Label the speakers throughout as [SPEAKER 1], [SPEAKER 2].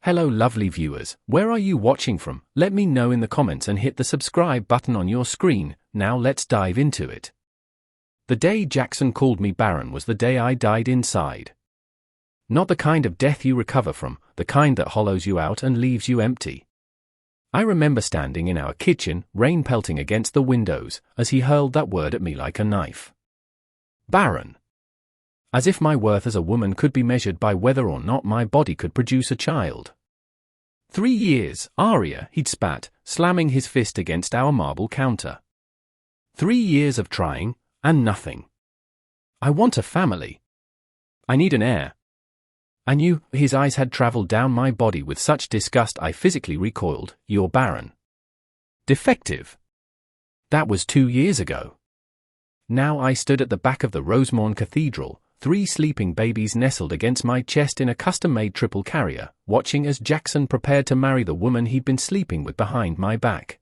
[SPEAKER 1] Hello lovely viewers, where are you watching from? Let me know in the comments and hit the subscribe button on your screen. Now let's dive into it. The day Jackson called me Barren was the day I died inside. Not the kind of death you recover from, the kind that hollows you out and leaves you empty. I remember standing in our kitchen, rain pelting against the windows, as he hurled that word at me like a knife. Barren. As if my worth as a woman could be measured by whether or not my body could produce a child. 3 years, Aria, he'd spat, slamming his fist against our marble counter. 3 years of trying, and nothing. I want a family. I need an heir. I knew. His eyes had traveled down my body with such disgust I physically recoiled. You're barren. Defective. That was 2 years ago. Now I stood at the back of the Rosemorn Cathedral, 3 sleeping babies nestled against my chest in a custom-made triple carrier, watching as Jackson prepared to marry the woman he'd been sleeping with behind my back.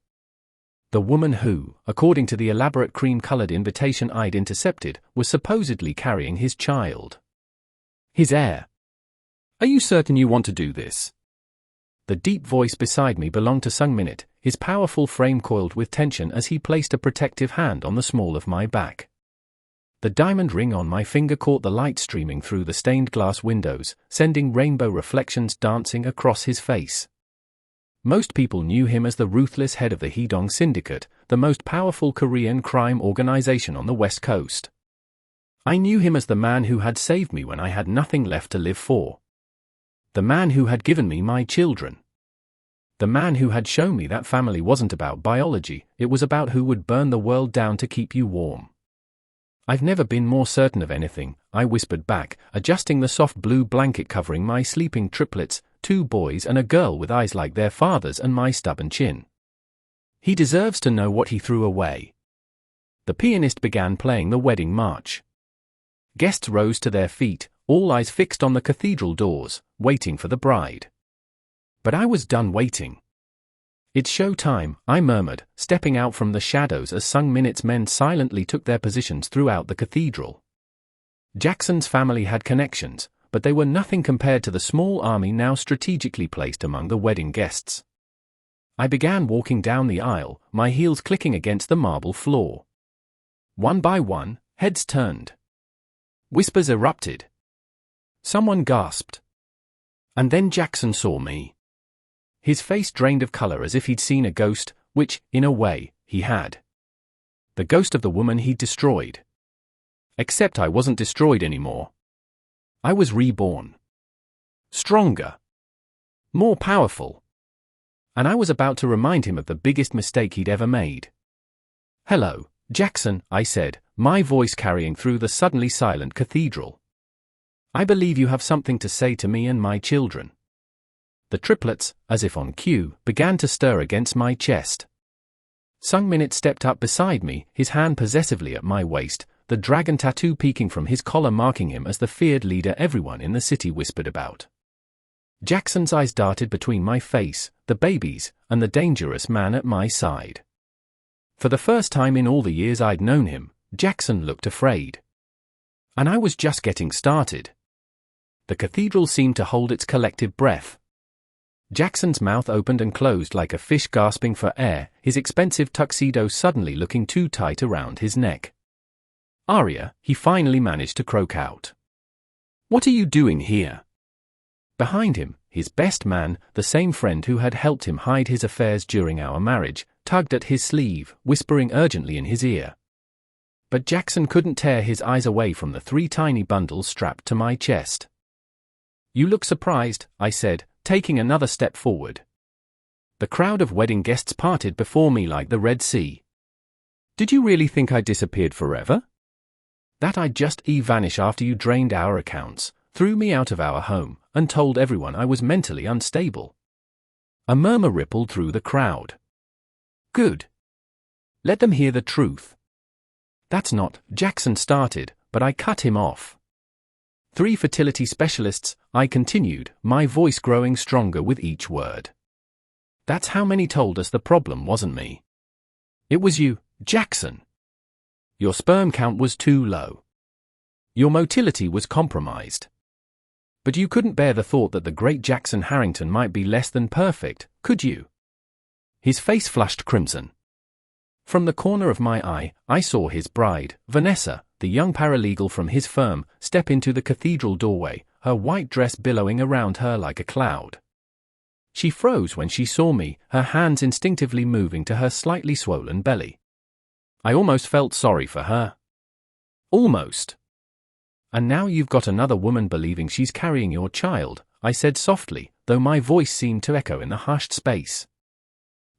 [SPEAKER 1] The woman who, according to the elaborate cream-colored invitation I'd intercepted, was supposedly carrying his child. His heir. Are you certain you want to do this? The deep voice beside me belonged to Sung Minute, his powerful frame coiled with tension as he placed a protective hand on the small of my back. The diamond ring on my finger caught the light streaming through the stained glass windows, sending rainbow reflections dancing across his face. Most people knew him as the ruthless head of the Hedong Syndicate, the most powerful Korean crime organization on the West Coast. I knew him as the man who had saved me when I had nothing left to live for. The man who had given me my children. The man who had shown me that family wasn't about biology, it was about who would burn the world down to keep you warm. I've never been more certain of anything, I whispered back, adjusting the soft blue blanket covering my sleeping triplets, 2 boys and a girl with eyes like their father's and my stubborn chin. He deserves to know what he threw away. The pianist began playing the wedding march. Guests rose to their feet, all eyes fixed on the cathedral doors, waiting for the bride. But I was done waiting. It's show time, I murmured, stepping out from the shadows as Sung Minute's men silently took their positions throughout the cathedral. Jackson's family had connections, but they were nothing compared to the small army now strategically placed among the wedding guests. I began walking down the aisle, my heels clicking against the marble floor. One by one, heads turned. Whispers erupted. Someone gasped. And then Jackson saw me. His face drained of color as if he'd seen a ghost, which, in a way, he had. The ghost of the woman he'd destroyed. Except I wasn't destroyed anymore. I was reborn. Stronger. More powerful. And I was about to remind him of the biggest mistake he'd ever made. Hello, Jackson, I said, my voice carrying through the suddenly silent cathedral. I believe you have something to say to me and my children. The triplets, as if on cue, began to stir against my chest. Sung Minute stepped up beside me, his hand possessively at my waist, the dragon tattoo peeking from his collar marking him as the feared leader everyone in the city whispered about. Jackson's eyes darted between my face, the babies, and the dangerous man at my side. For the first time in all the years I'd known him, Jackson looked afraid. And I was just getting started. The cathedral seemed to hold its collective breath. Jackson's mouth opened and closed like a fish gasping for air, his expensive tuxedo suddenly looking too tight around his neck. Aria, he finally managed to croak out. What are you doing here? Behind him, his best man, the same friend who had helped him hide his affairs during our marriage, tugged at his sleeve, whispering urgently in his ear. But Jackson couldn't tear his eyes away from the 3 tiny bundles strapped to my chest. You look surprised, I said, taking another step forward. The crowd of wedding guests parted before me like the Red Sea. Did you really think I disappeared forever? That I'd just vanish after you drained our accounts, threw me out of our home, and told everyone I was mentally unstable? A murmur rippled through the crowd. Good. Let them hear the truth. That's not, Jackson started, but I cut him off. 3 fertility specialists, I continued, my voice growing stronger with each word. That's how many told us the problem wasn't me. It was you, Jackson. Your sperm count was too low. Your motility was compromised. But you couldn't bear the thought that the great Jackson Harrington might be less than perfect, could you? His face flushed crimson. From the corner of my eye, I saw his bride, Vanessa, the young paralegal from his firm, step into the cathedral doorway, her white dress billowing around her like a cloud. She froze when she saw me, her hands instinctively moving to her slightly swollen belly. I almost felt sorry for her. Almost. And now you've got another woman believing she's carrying your child, I said softly, though my voice seemed to echo in the hushed space.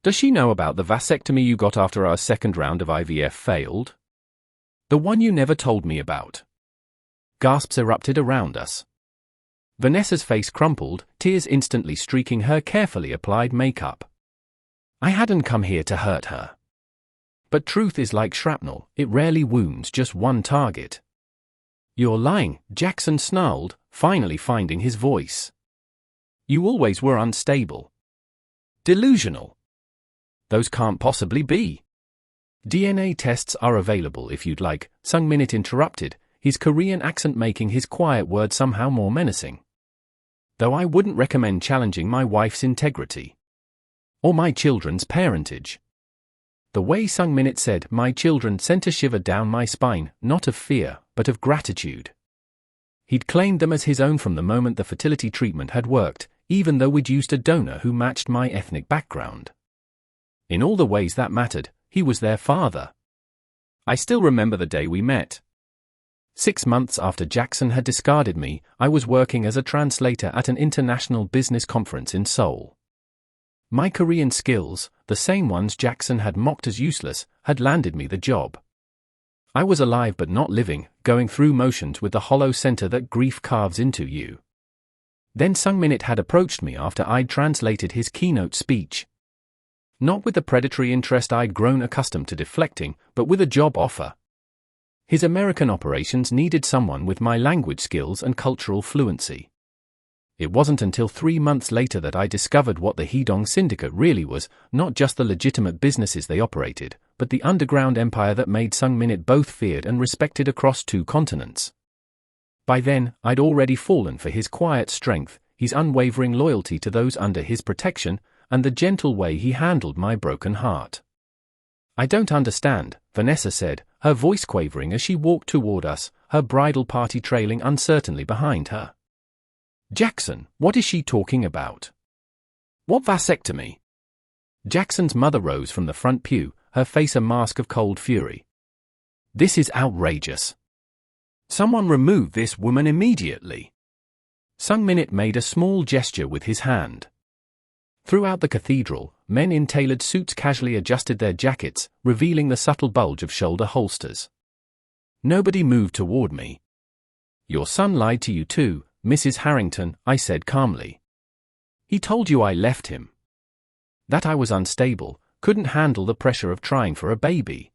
[SPEAKER 1] Does she know about the vasectomy you got after our second round of IVF failed? The one you never told me about. Gasps erupted around us. Vanessa's face crumpled, tears instantly streaking her carefully applied makeup. I hadn't come here to hurt her. But truth is like shrapnel, it rarely wounds just one target. You're lying, Jackson snarled, finally finding his voice. You always were unstable. Delusional. Those can't possibly be. DNA tests are available if you'd like, Sung Minute interrupted, his Korean accent making his quiet words somehow more menacing. Though I wouldn't recommend challenging my wife's integrity. Or my children's parentage. The way Sung Minute said my children sent a shiver down my spine, not of fear, but of gratitude. He'd claimed them as his own from the moment the fertility treatment had worked, even though we'd used a donor who matched my ethnic background. In all the ways that mattered, he was their father. I still remember the day we met. 6 months after Jackson had discarded me, I was working as a translator at an international business conference in Seoul. My Korean skills, the same ones Jackson had mocked as useless, had landed me the job. I was alive but not living, going through motions with the hollow center that grief carves into you. Then Sung Minute had approached me after I'd translated his keynote speech. Not with the predatory interest I'd grown accustomed to deflecting, but with a job offer. His American operations needed someone with my language skills and cultural fluency. It wasn't until 3 months later that I discovered what the Hedong Syndicate really was, not just the legitimate businesses they operated, but the underground empire that made Sung Minute both feared and respected across 2 continents. By then, I'd already fallen for his quiet strength, his unwavering loyalty to those under his protection, and the gentle way he handled my broken heart. I don't understand, Vanessa said, her voice quavering as she walked toward us, her bridal party trailing uncertainly behind her. Jackson, what is she talking about? What vasectomy? Jackson's mother rose from the front pew, her face a mask of cold fury. This is outrageous. Someone remove this woman immediately. Sung Minute made a small gesture with his hand. Throughout the cathedral, men in tailored suits casually adjusted their jackets, revealing the subtle bulge of shoulder holsters. Nobody moved toward me. Your son lied to you too, Mrs. Harrington, I said calmly. He told you I left him. That I was unstable, couldn't handle the pressure of trying for a baby.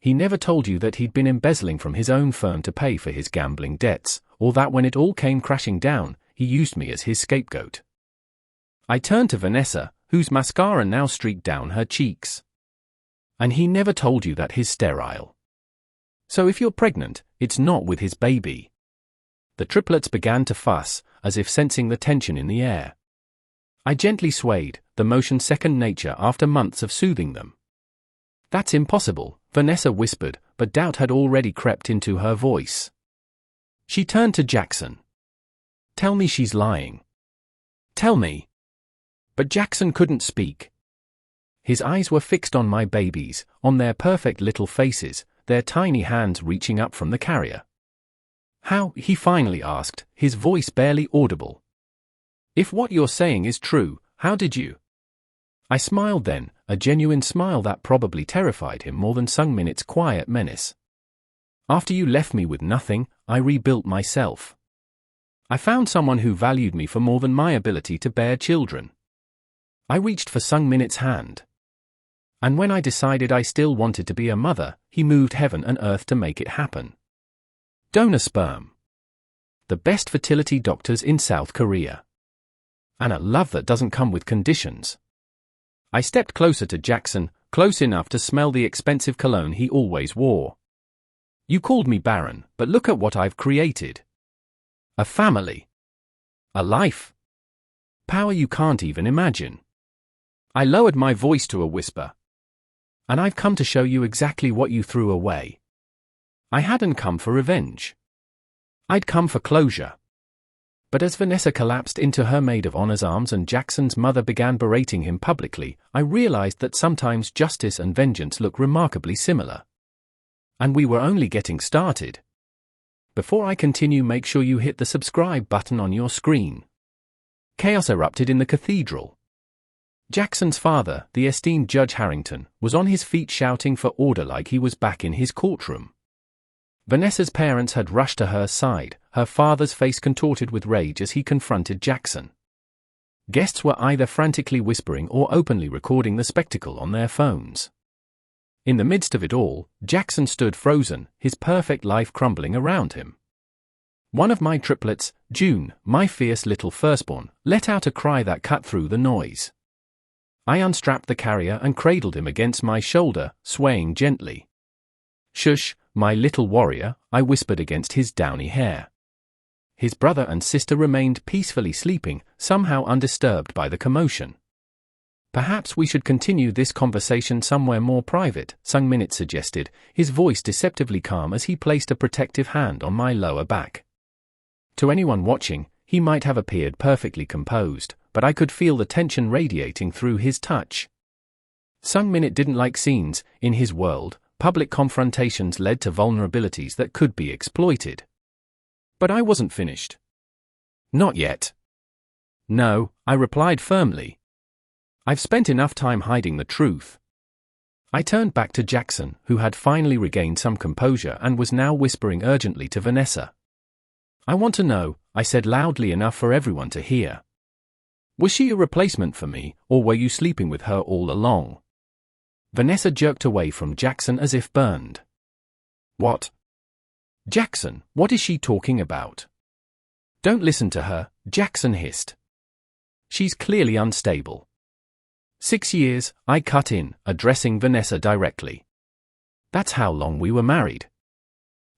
[SPEAKER 1] He never told you that he'd been embezzling from his own firm to pay for his gambling debts, or that when it all came crashing down, he used me as his scapegoat. I turned to Vanessa, whose mascara now streaked down her cheeks. And he never told you that he's sterile. So if you're pregnant, it's not with his baby. The triplets began to fuss, as if sensing the tension in the air. I gently swayed, the motion second nature after months of soothing them. That's impossible, Vanessa whispered, but doubt had already crept into her voice. She turned to Jackson. Tell me she's lying. Tell me. But Jackson couldn't speak. His eyes were fixed on my babies, on their perfect little faces, their tiny hands reaching up from the carrier. How, he finally asked, his voice barely audible. If what you're saying is true, how did you? I smiled then, a genuine smile that probably terrified him more than Sung Minute's quiet menace. After you left me with nothing, I rebuilt myself. I found someone who valued me for more than my ability to bear children. I reached for Sung Minute's hand. And when I decided I still wanted to be a mother, he moved heaven and earth to make it happen. Donor sperm. The best fertility doctors in South Korea. And a love that doesn't come with conditions. I stepped closer to Jackson, close enough to smell the expensive cologne he always wore. You called me Barren, but look at what I've created. A family. A life. Power you can't even imagine. I lowered my voice to a whisper. And I've come to show you exactly what you threw away. I hadn't come for revenge. I'd come for closure. But as Vanessa collapsed into her maid of honor's arms and Jackson's mother began berating him publicly, I realized that sometimes justice and vengeance look remarkably similar. And we were only getting started. Before I continue, make sure you hit the subscribe button on your screen. Chaos erupted in the cathedral. Jackson's father, the esteemed Judge Harrington, was on his feet shouting for order like he was back in his courtroom. Vanessa's parents had rushed to her side, her father's face contorted with rage as he confronted Jackson. Guests were either frantically whispering or openly recording the spectacle on their phones. In the midst of it all, Jackson stood frozen, his perfect life crumbling around him. One of my triplets, June, my fierce little firstborn, let out a cry that cut through the noise. I unstrapped the carrier and cradled him against my shoulder, swaying gently. "Shush, my little warrior," I whispered against his downy hair. His brother and sister remained peacefully sleeping, somehow undisturbed by the commotion. "Perhaps we should continue this conversation somewhere more private," Sung Minute suggested, his voice deceptively calm as he placed a protective hand on my lower back. To anyone watching, he might have appeared perfectly composed, but I could feel the tension radiating through his touch. Sung Minute didn't like scenes. In his world, public confrontations led to vulnerabilities that could be exploited. But I wasn't finished. "Not yet." "No," I replied firmly. "I've spent enough time hiding the truth." I turned back to Jackson, who had finally regained some composure and was now whispering urgently to Vanessa. "I want to know," I said loudly enough for everyone to hear. "Was she a replacement for me, or were you sleeping with her all along?" Vanessa jerked away from Jackson as if burned. "What? Jackson, what is she talking about?" "Don't listen to her," Jackson hissed. "She's clearly unstable." 6 years, I cut in, addressing Vanessa directly. "That's how long we were married."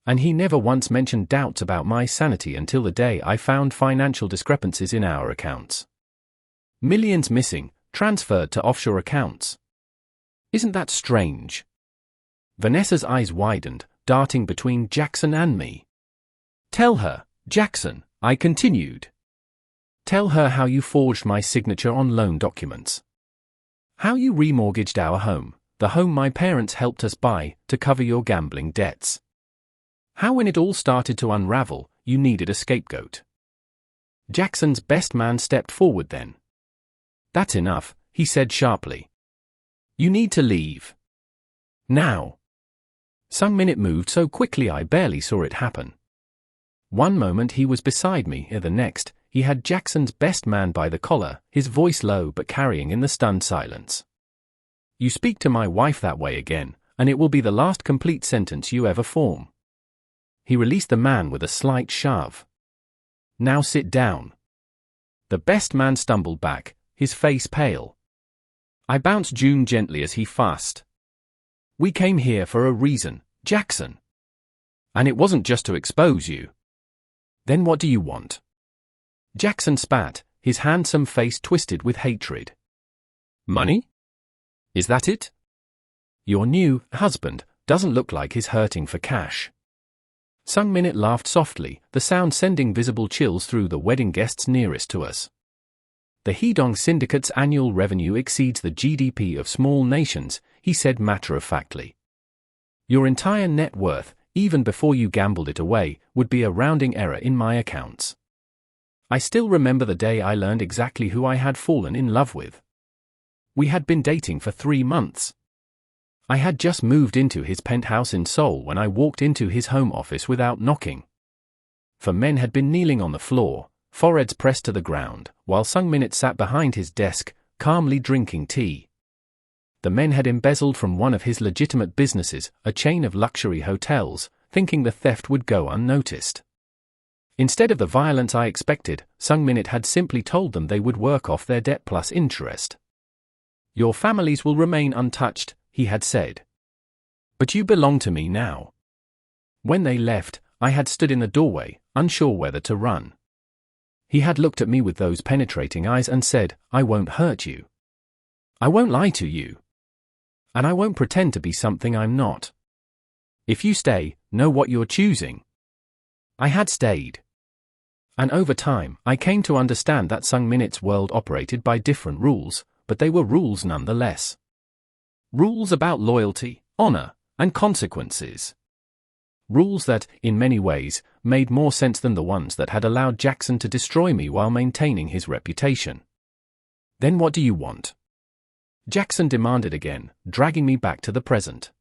[SPEAKER 1] And he never once mentioned doubts about my sanity until the day I found financial discrepancies in our accounts. Millions missing, transferred to offshore accounts. Isn't that strange? Vanessa's eyes widened, darting between Jackson and me. "Tell her, Jackson," I continued. "Tell her how you forged my signature on loan documents. How you remortgaged our home, the home my parents helped us buy, to cover your gambling debts. How when it all started to unravel, you needed a scapegoat." Jackson's best man stepped forward then. "That's enough," he said sharply. "You need to leave. Now." Sung Minute moved so quickly I barely saw it happen. One moment he was beside me, the next, he had Jackson's best man by the collar, his voice low but carrying in the stunned silence. "You speak to my wife that way again, and it will be the last complete sentence you ever form." He released the man with a slight shove. "Now sit down." The best man stumbled back, his face pale. I bounced June gently as he fussed. "We came here for a reason, Jackson. And it wasn't just to expose you." "Then what do you want?" Jackson spat, his handsome face twisted with hatred. "Money? Is that it? Your new husband doesn't look like he's hurting for cash." Sung Minute laughed softly, the sound sending visible chills through the wedding guests nearest to us. "The Hedong Syndicate's annual revenue exceeds the GDP of small nations," he said matter-of-factly. "Your entire net worth, even before you gambled it away, would be a rounding error in my accounts." I still remember the day I learned exactly who I had fallen in love with. We had been dating for 3 months. I had just moved into his penthouse in Seoul when I walked into his home office without knocking. 4 men had been kneeling on the floor, foreheads pressed to the ground, while Sung Minute sat behind his desk, calmly drinking tea. The men had embezzled from one of his legitimate businesses, a chain of luxury hotels, thinking the theft would go unnoticed. Instead of the violence I expected, Sung Minute had simply told them they would work off their debt plus interest. "Your families will remain untouched," he had said. "But you belong to me now." When they left, I had stood in the doorway, unsure whether to run. He had looked at me with those penetrating eyes and said, "I won't hurt you. I won't lie to you. And I won't pretend to be something I'm not. If you stay, know what you're choosing." I had stayed. And over time, I came to understand that Sung Min's world operated by different rules, but they were rules nonetheless. Rules about loyalty, honor, and consequences. Rules that, in many ways, made more sense than the ones that had allowed Jackson to destroy me while maintaining his reputation. "Then what do you want?" Jackson demanded again, dragging me back to the present.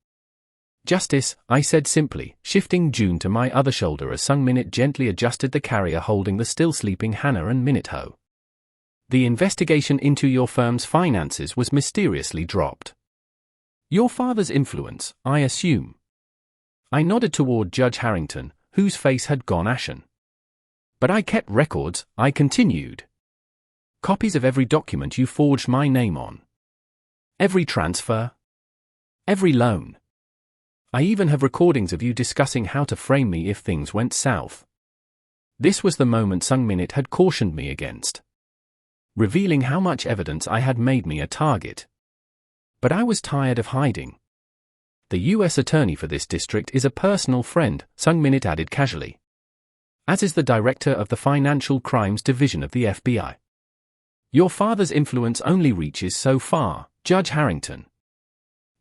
[SPEAKER 1] "Justice," I said simply, shifting June to my other shoulder as Sung Min gently adjusted the carrier holding the still sleeping Hannah and Minute-Ho. "The investigation into your firm's finances was mysteriously dropped. Your father's influence, I assume." I nodded toward Judge Harrington, whose face had gone ashen. "But I kept records," I continued. "Copies of every document you forged my name on. Every transfer. Every loan. I even have recordings of you discussing how to frame me if things went south." This was the moment Sung Min had cautioned me against, revealing how much evidence I had made me a target. But I was tired of hiding. "The U.S. attorney for this district is a personal friend," Sung Min added casually. "As is the director of the Financial Crimes Division of the FBI. Your father's influence only reaches so far, Judge Harrington."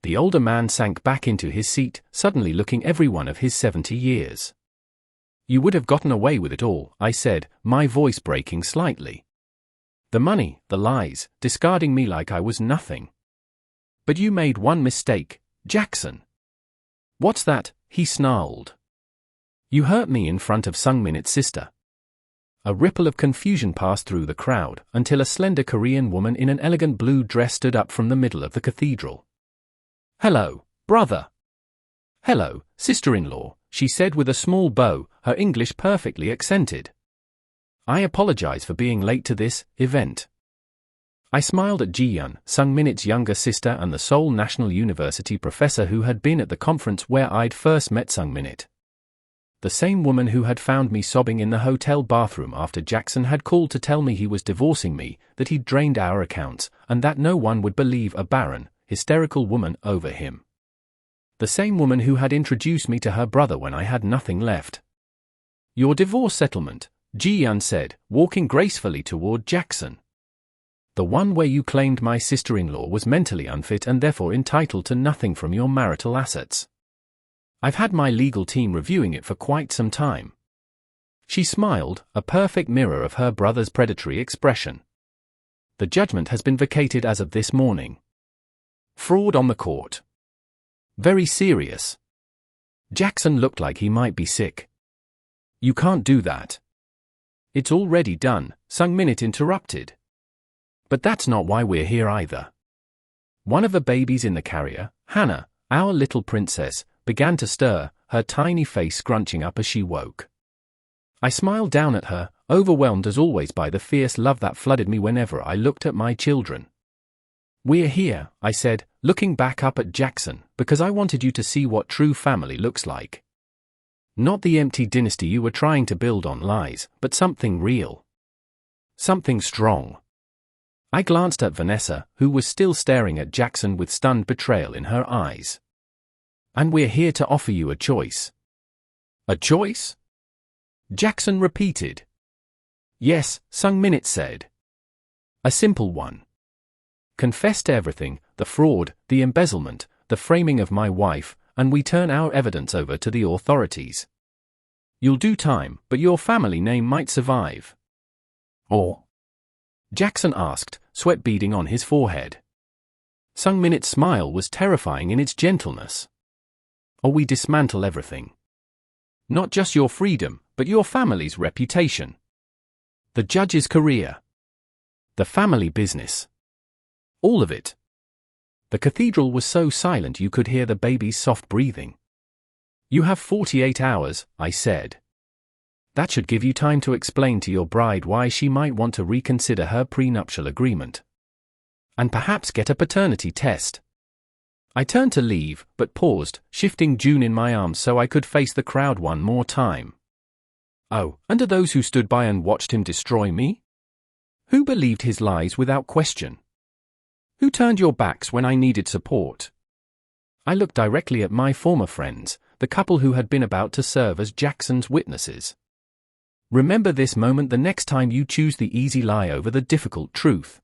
[SPEAKER 1] The older man sank back into his seat, suddenly looking every one of his 70 years. "You would have gotten away with it all," I said, my voice breaking slightly. "The money, the lies, discarding me like I was nothing. But you made one mistake, Jackson." "What's that?" he snarled. "You hurt me in front of Sung Min's sister." A ripple of confusion passed through the crowd, until a slender Korean woman in an elegant blue dress stood up from the middle of the cathedral. "Hello, brother." "Hello, sister-in-law," she said with a small bow, her English perfectly accented. "I apologize for being late to this event." I smiled at Ji-Yun, Sung Min's younger sister and the Seoul National University professor who had been at the conference where I'd first met Sung Min. The same woman who had found me sobbing in the hotel bathroom after Jackson had called to tell me he was divorcing me, that he'd drained our accounts, and that no one would believe a barren, hysterical woman over him. The same woman who had introduced me to her brother when I had nothing left. "Your divorce settlement," Ji-Yun said, walking gracefully toward Jackson. "The one where you claimed my sister-in-law was mentally unfit and therefore entitled to nothing from your marital assets. I've had my legal team reviewing it for quite some time." She smiled, a perfect mirror of her brother's predatory expression. "The judgment has been vacated as of this morning. Fraud on the court. Very serious." Jackson looked like he might be sick. "You can't do that." "It's already done," Sung Min interrupted. "But that's not why we're here either." One of the babies in the carrier, Hannah, our little princess, began to stir, her tiny face scrunching up as she woke. I smiled down at her, overwhelmed as always by the fierce love that flooded me whenever I looked at my children. "We're here," I said, looking back up at Jackson, "because I wanted you to see what true family looks like. Not the empty dynasty you were trying to build on lies, but something real. Something strong." I glanced at Vanessa, who was still staring at Jackson with stunned betrayal in her eyes. "And we're here to offer you a choice." "A choice?" Jackson repeated. "Yes," Sung Min said. "A simple one. Confess to everything, the fraud, the embezzlement, the framing of my wife, and we turn our evidence over to the authorities. You'll do time, but your family name might survive." "Or?" Jackson asked, sweat beading on his forehead. Sung Min's smile was terrifying in its gentleness. "Or we dismantle everything. Not just your freedom, but your family's reputation. The judge's career. The family business. All of it." The cathedral was so silent you could hear the baby's soft breathing. "You have 48 hours, I said. That should give you time to explain to your bride why she might want to reconsider her prenuptial agreement. And perhaps get a paternity test." I turned to leave, but paused, shifting June in my arms so I could face the crowd one more time. Oh, and to those who stood by and watched him destroy me? Who believed his lies without question? Who turned your backs when I needed support? I looked directly at my former friends, the couple who had been about to serve as Jackson's witnesses. Remember this moment the next time you choose the easy lie over the difficult truth.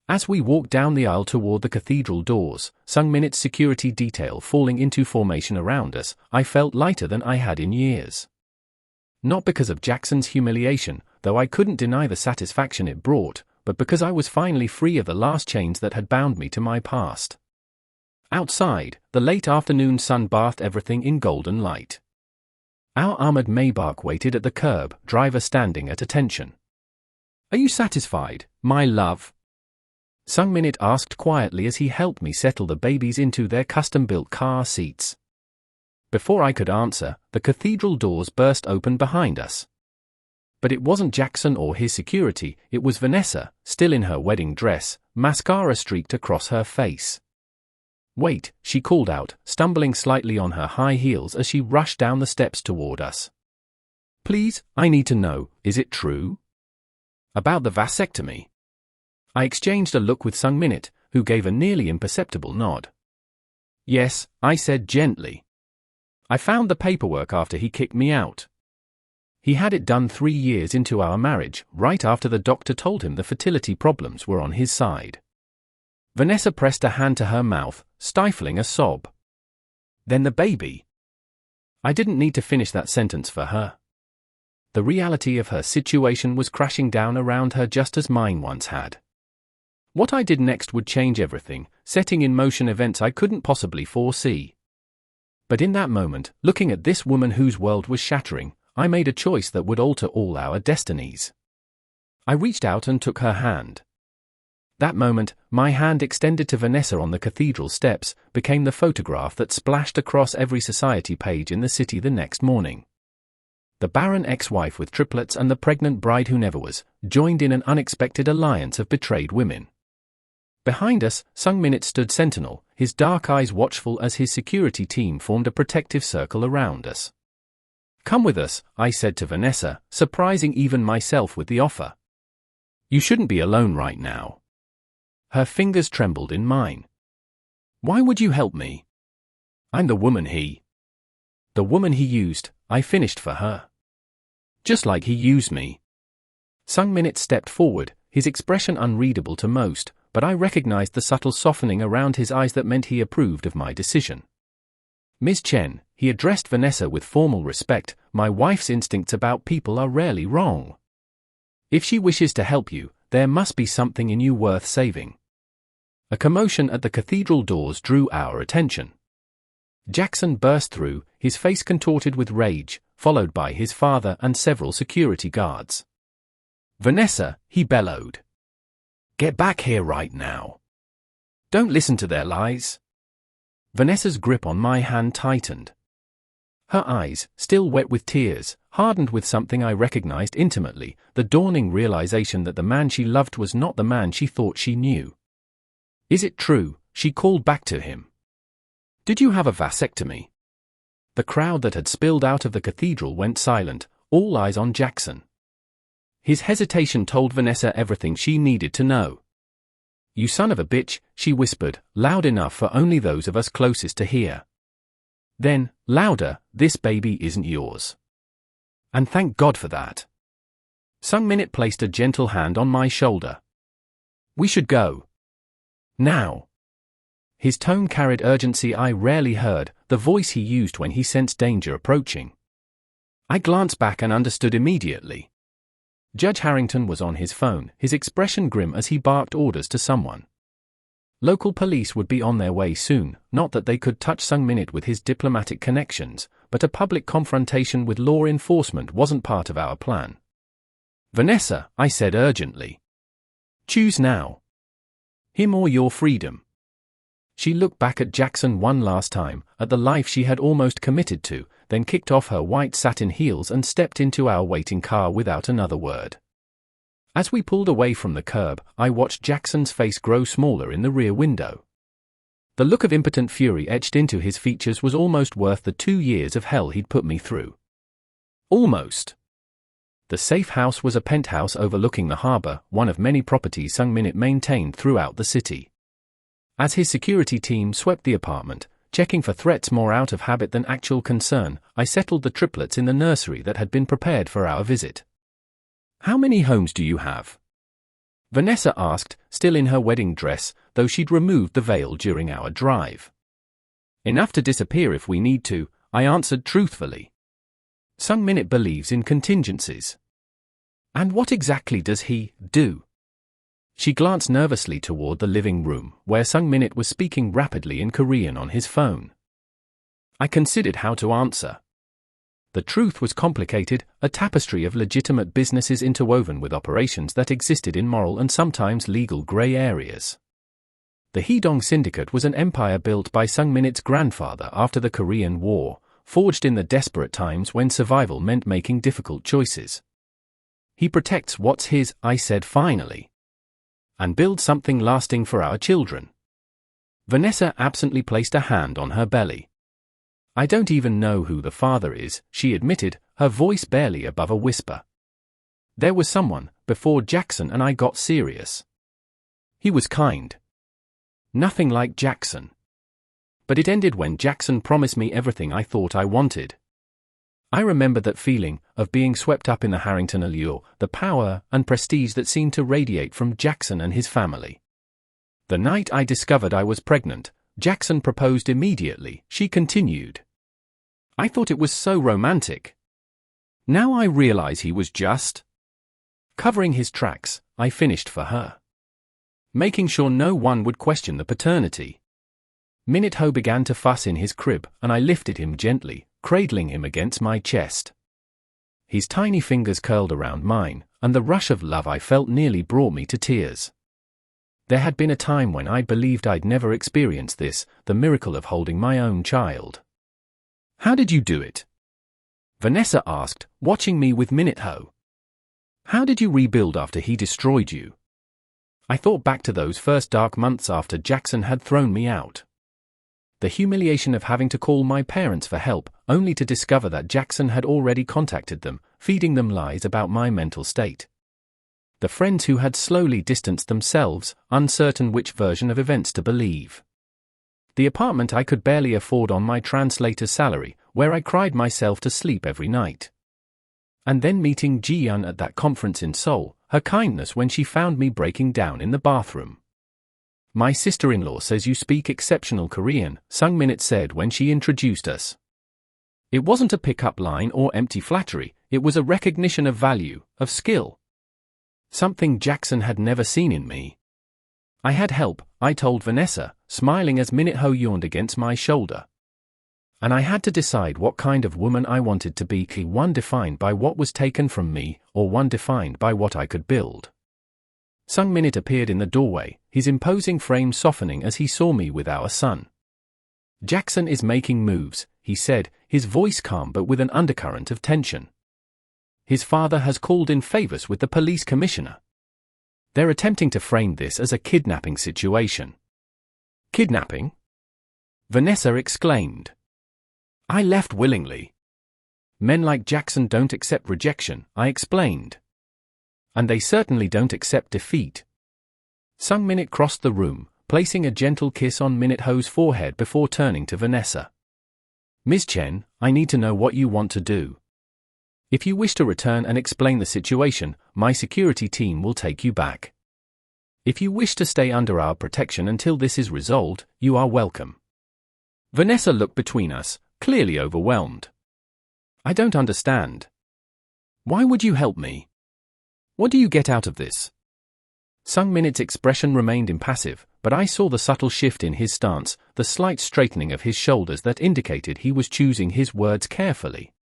[SPEAKER 1] As we walked down the aisle toward the cathedral doors, Sung Minut's security detail falling into formation around us, I felt lighter than I had in years. Not because of Jackson's humiliation, though I couldn't deny the satisfaction it brought, but because I was finally free of the last chains that had bound me to my past. Outside, the late afternoon sun bathed everything in golden light. Our armored Maybach waited at the curb, driver standing at attention. "Are you satisfied, my love?" Sung Minut asked quietly as he helped me settle the babies into their custom-built car seats. Before I could answer, the cathedral doors burst open behind us. But it wasn't Jackson or his security, it was Vanessa, still in her wedding dress, mascara streaked across her face. "Wait," she called out, stumbling slightly on her high heels as she rushed down the steps toward us. "Please, I need to know, is it true?" "About the vasectomy?" I exchanged a look with Sung Minut, who gave a nearly imperceptible nod. "Yes," I said gently. "I found the paperwork after he kicked me out. He had it done 3 years into our marriage, right after the doctor told him the fertility problems were on his side." Vanessa pressed a hand to her mouth, stifling a sob. "Then the baby?" I didn't need to finish that sentence for her. The reality of her situation was crashing down around her just as mine once had. What I did next would change everything, setting in motion events I couldn't possibly foresee. But in that moment, looking at this woman whose world was shattering, I made a choice that would alter all our destinies. I reached out and took her hand. That moment, my hand extended to Vanessa on the cathedral steps, became the photograph that splashed across every society page in the city the next morning. The barren ex-wife with triplets and the pregnant bride who never was, joined in an unexpected alliance of betrayed women. Behind us, Sung Minut stood sentinel, his dark eyes watchful as his security team formed a protective circle around us. "Come with us," I said to Vanessa, surprising even myself with the offer. "You shouldn't be alone right now." Her fingers trembled in mine. "Why would you help me?" "I'm the woman he used," I finished for her. "Just like he used me." Sung Minut stepped forward, his expression unreadable to most, but I recognized the subtle softening around his eyes that meant he approved of my decision. "Ms. Chen," he addressed Vanessa with formal respect, "my wife's instincts about people are rarely wrong. If she wishes to help you, there must be something in you worth saving." A commotion at the cathedral doors drew our attention. Jackson burst through, his face contorted with rage, followed by his father and several security guards. "Vanessa," he bellowed. "Get back here right now. Don't listen to their lies." Vanessa's grip on my hand tightened. Her eyes, still wet with tears, hardened with something I recognized intimately, the dawning realization that the man she loved was not the man she thought she knew. "Is it true?" she called back to him. "Did you have a vasectomy?" The crowd that had spilled out of the cathedral went silent, all eyes on Jackson. His hesitation told Vanessa everything she needed to know. "You son of a bitch," she whispered, loud enough for only those of us closest to hear. Then, louder, "This baby isn't yours. And thank God for that." Sung Minut placed a gentle hand on my shoulder. "We should go. Now." His tone carried urgency I rarely heard, the voice he used when he sensed danger approaching. I glanced back and understood immediately. Judge Harrington was on his phone, his expression grim as he barked orders to someone. Local police would be on their way soon, not that they could touch Sung Minut with his diplomatic connections, but a public confrontation with law enforcement wasn't part of our plan. "Vanessa," I said urgently. "Choose now. Him or your freedom." She looked back at Jackson one last time, at the life she had almost committed to, then kicked off her white satin heels and stepped into our waiting car without another word. As we pulled away from the curb, I watched Jackson's face grow smaller in the rear window. The look of impotent fury etched into his features was almost worth the 2 years of hell he'd put me through. Almost. The safe house was a penthouse overlooking the harbor, one of many properties Sung Minute maintained throughout the city. As his security team swept the apartment, checking for threats more out of habit than actual concern, I settled the triplets in the nursery that had been prepared for our visit. "How many homes do you have?" Vanessa asked, still in her wedding dress, though she'd removed the veil during our drive. "Enough to disappear if we need to," I answered truthfully. Sung Minute believes in contingencies. "And what exactly does he do?" She glanced nervously toward the living room, where Sung Minute was speaking rapidly in Korean on his phone. I considered how to answer. The truth was complicated, a tapestry of legitimate businesses interwoven with operations that existed in moral and sometimes legal gray areas. The Heedong Syndicate was an empire built by Sung Minute's grandfather after the Korean War, forged in the desperate times when survival meant making difficult choices. "He protects what's his," I said finally. "And builds something lasting for our children." Vanessa absently placed a hand on her belly. "I don't even know who the father is," she admitted, her voice barely above a whisper. "There was someone, before Jackson and I got serious. He was kind. Nothing like Jackson. But it ended when Jackson promised me everything I thought I wanted. I remember that feeling, of being swept up in the Harrington allure, the power and prestige that seemed to radiate from Jackson and his family. The night I discovered I was pregnant, Jackson proposed immediately," she continued. "I thought it was so romantic. Now I realize he was just covering his tracks," I finished for her. "Making sure no one would question the paternity." Minute Ho began to fuss in his crib, and I lifted him gently, cradling him against my chest. His tiny fingers curled around mine, and the rush of love I felt nearly brought me to tears. There had been a time when I believed I'd never experienced this, the miracle of holding my own child. "How did you do it?" Vanessa asked, watching me with Minute Ho. "How did you rebuild after he destroyed you?" I thought back to those first dark months after Jackson had thrown me out. The humiliation of having to call my parents for help, only to discover that Jackson had already contacted them, feeding them lies about my mental state. The friends who had slowly distanced themselves, uncertain which version of events to believe. The apartment I could barely afford on my translator's salary, where I cried myself to sleep every night. And then meeting Ji-Yun at that conference in Seoul, her kindness when she found me breaking down in the bathroom. "My sister-in-law says you speak exceptional Korean," Sung Minute said when she introduced us. It wasn't a pick-up line or empty flattery, it was a recognition of value, of skill. Something Jackson had never seen in me. "I had help," I told Vanessa, smiling as Minute Ho yawned against my shoulder. And I had to decide what kind of woman I wanted to be, one defined by what was taken from me, or one defined by what I could build. Sung Minute appeared in the doorway, his imposing frame softening as he saw me with our son. "Jackson is making moves," he said, his voice calm but with an undercurrent of tension. "His father has called in favors with the police commissioner. They're attempting to frame this as a kidnapping situation." "Kidnapping?" Vanessa exclaimed. "I left willingly. Men like Jackson don't accept rejection," I explained. "And they certainly don't accept defeat." Sung Minute crossed the room, placing a gentle kiss on Minute Ho's forehead before turning to Vanessa. "Ms. Chen, I need to know what you want to do. If you wish to return and explain the situation, my security team will take you back. If you wish to stay under our protection until this is resolved, you are welcome." Vanessa looked between us, clearly overwhelmed. "I don't understand. Why would you help me? What do you get out of this?" Sung Minute's expression remained impassive, but I saw the subtle shift in his stance, the slight straightening of his shoulders that indicated he was choosing his words carefully.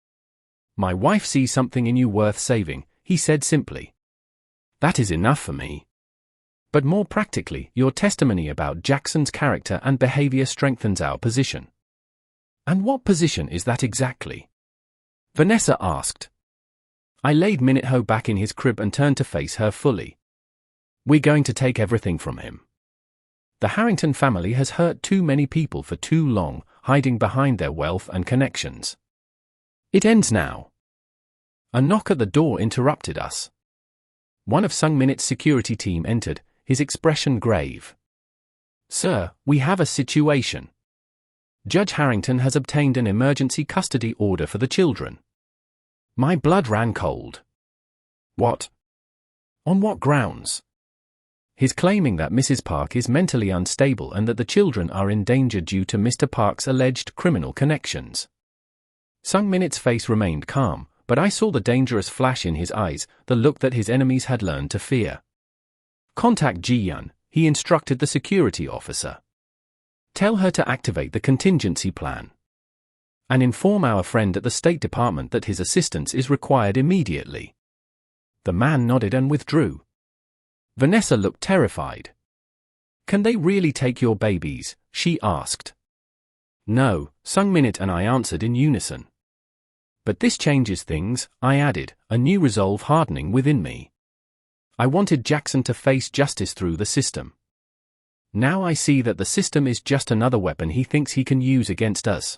[SPEAKER 1] "My wife sees something in you worth saving," he said simply. "That is enough for me. But more practically, your testimony about Jackson's character and behavior strengthens our position." "And what position is that exactly?" Vanessa asked. I laid Minute Ho back in his crib and turned to face her fully. "We're going to take everything from him. The Harrington family has hurt too many people for too long, hiding behind their wealth and connections. It ends now." A knock at the door interrupted us. One of Sung Minut's security team entered, his expression grave. "Sir, we have a situation. Judge Harrington has obtained an emergency custody order for the children." My blood ran cold. What? On what grounds? He's claiming that Mrs. Park is mentally unstable and that the children are in danger due to Mr. Park's alleged criminal connections. Sung Minut's face remained calm, but I saw the dangerous flash in his eyes, the look that his enemies had learned to fear. "Contact Ji-Yun," he instructed the security officer. "Tell her to activate the contingency plan. And inform our friend at the State Department that his assistance is required immediately." The man nodded and withdrew. Vanessa looked terrified. "Can they really take your babies?" she asked. "No," Sung Minut and I answered in unison. "But this changes things," I added, a new resolve hardening within me. I wanted Jackson to face justice through the system. Now I see that the system is just another weapon he thinks he can use against us.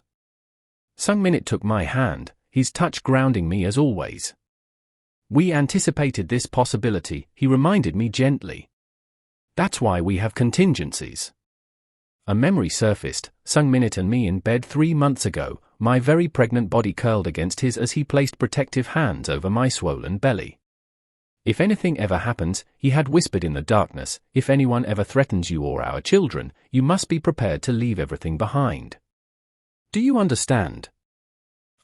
[SPEAKER 1] Sung Minut took my hand, his touch grounding me as always. "We anticipated this possibility," he reminded me gently. "That's why we have contingencies." A memory surfaced, Sung Minut and me in bed 3 months ago, my very pregnant body curled against his as he placed protective hands over my swollen belly. "If anything ever happens," he had whispered in the darkness, "if anyone ever threatens you or our children, you must be prepared to leave everything behind. Do you understand?"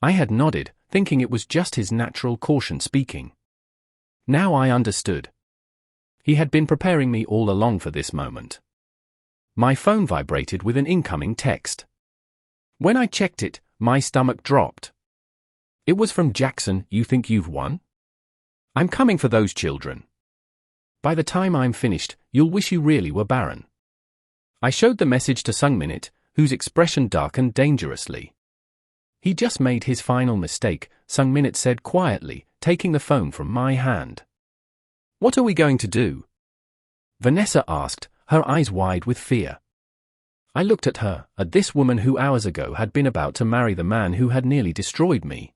[SPEAKER 1] I had nodded, thinking it was just his natural caution speaking. Now I understood. He had been preparing me all along for this moment. My phone vibrated with an incoming text. When I checked it, my stomach dropped. It was from Jackson. "You think you've won? I'm coming for those children. By the time I'm finished, you'll wish you really were Barren." I showed the message to Sung Minut, whose expression darkened dangerously. "He just made his final mistake," Sung Minut said quietly, taking the phone from my hand. "What are we going to do?" Vanessa asked, her eyes wide with fear. I looked at her, at this woman who hours ago had been about to marry the man who had nearly destroyed me.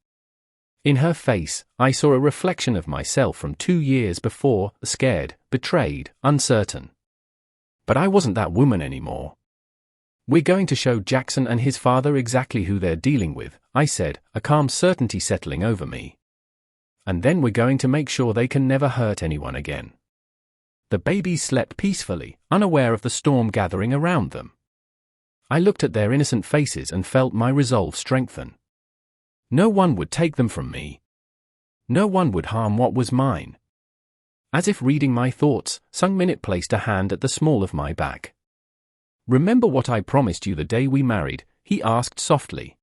[SPEAKER 1] In her face, I saw a reflection of myself from 2 years before, scared, betrayed, uncertain. But I wasn't that woman anymore. "We're going to show Jackson and his father exactly who they're dealing with," I said, a calm certainty settling over me. "And then we're going to make sure they can never hurt anyone again." The babies slept peacefully, unaware of the storm gathering around them. I looked at their innocent faces and felt my resolve strengthen. No one would take them from me. No one would harm what was mine. As if reading my thoughts, Sung Minut placed a hand at the small of my back. "Remember what I promised you the day we married?" he asked softly.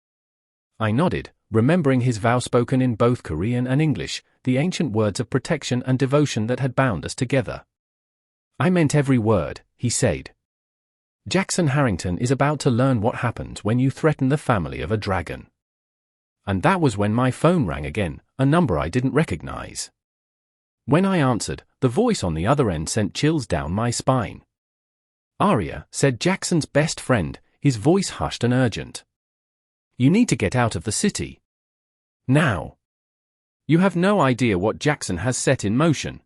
[SPEAKER 1] I nodded, remembering his vow spoken in both Korean and English, the ancient words of protection and devotion that had bound us together. "I meant every word," he said. "Jackson Harrington is about to learn what happens when you threaten the family of a dragon." And that was when my phone rang again, a number I didn't recognize. When I answered, the voice on the other end sent chills down my spine. "Arya," said Jackson's best friend, his voice hushed and urgent. "You need to get out of the city. Now. You have no idea what Jackson has set in motion."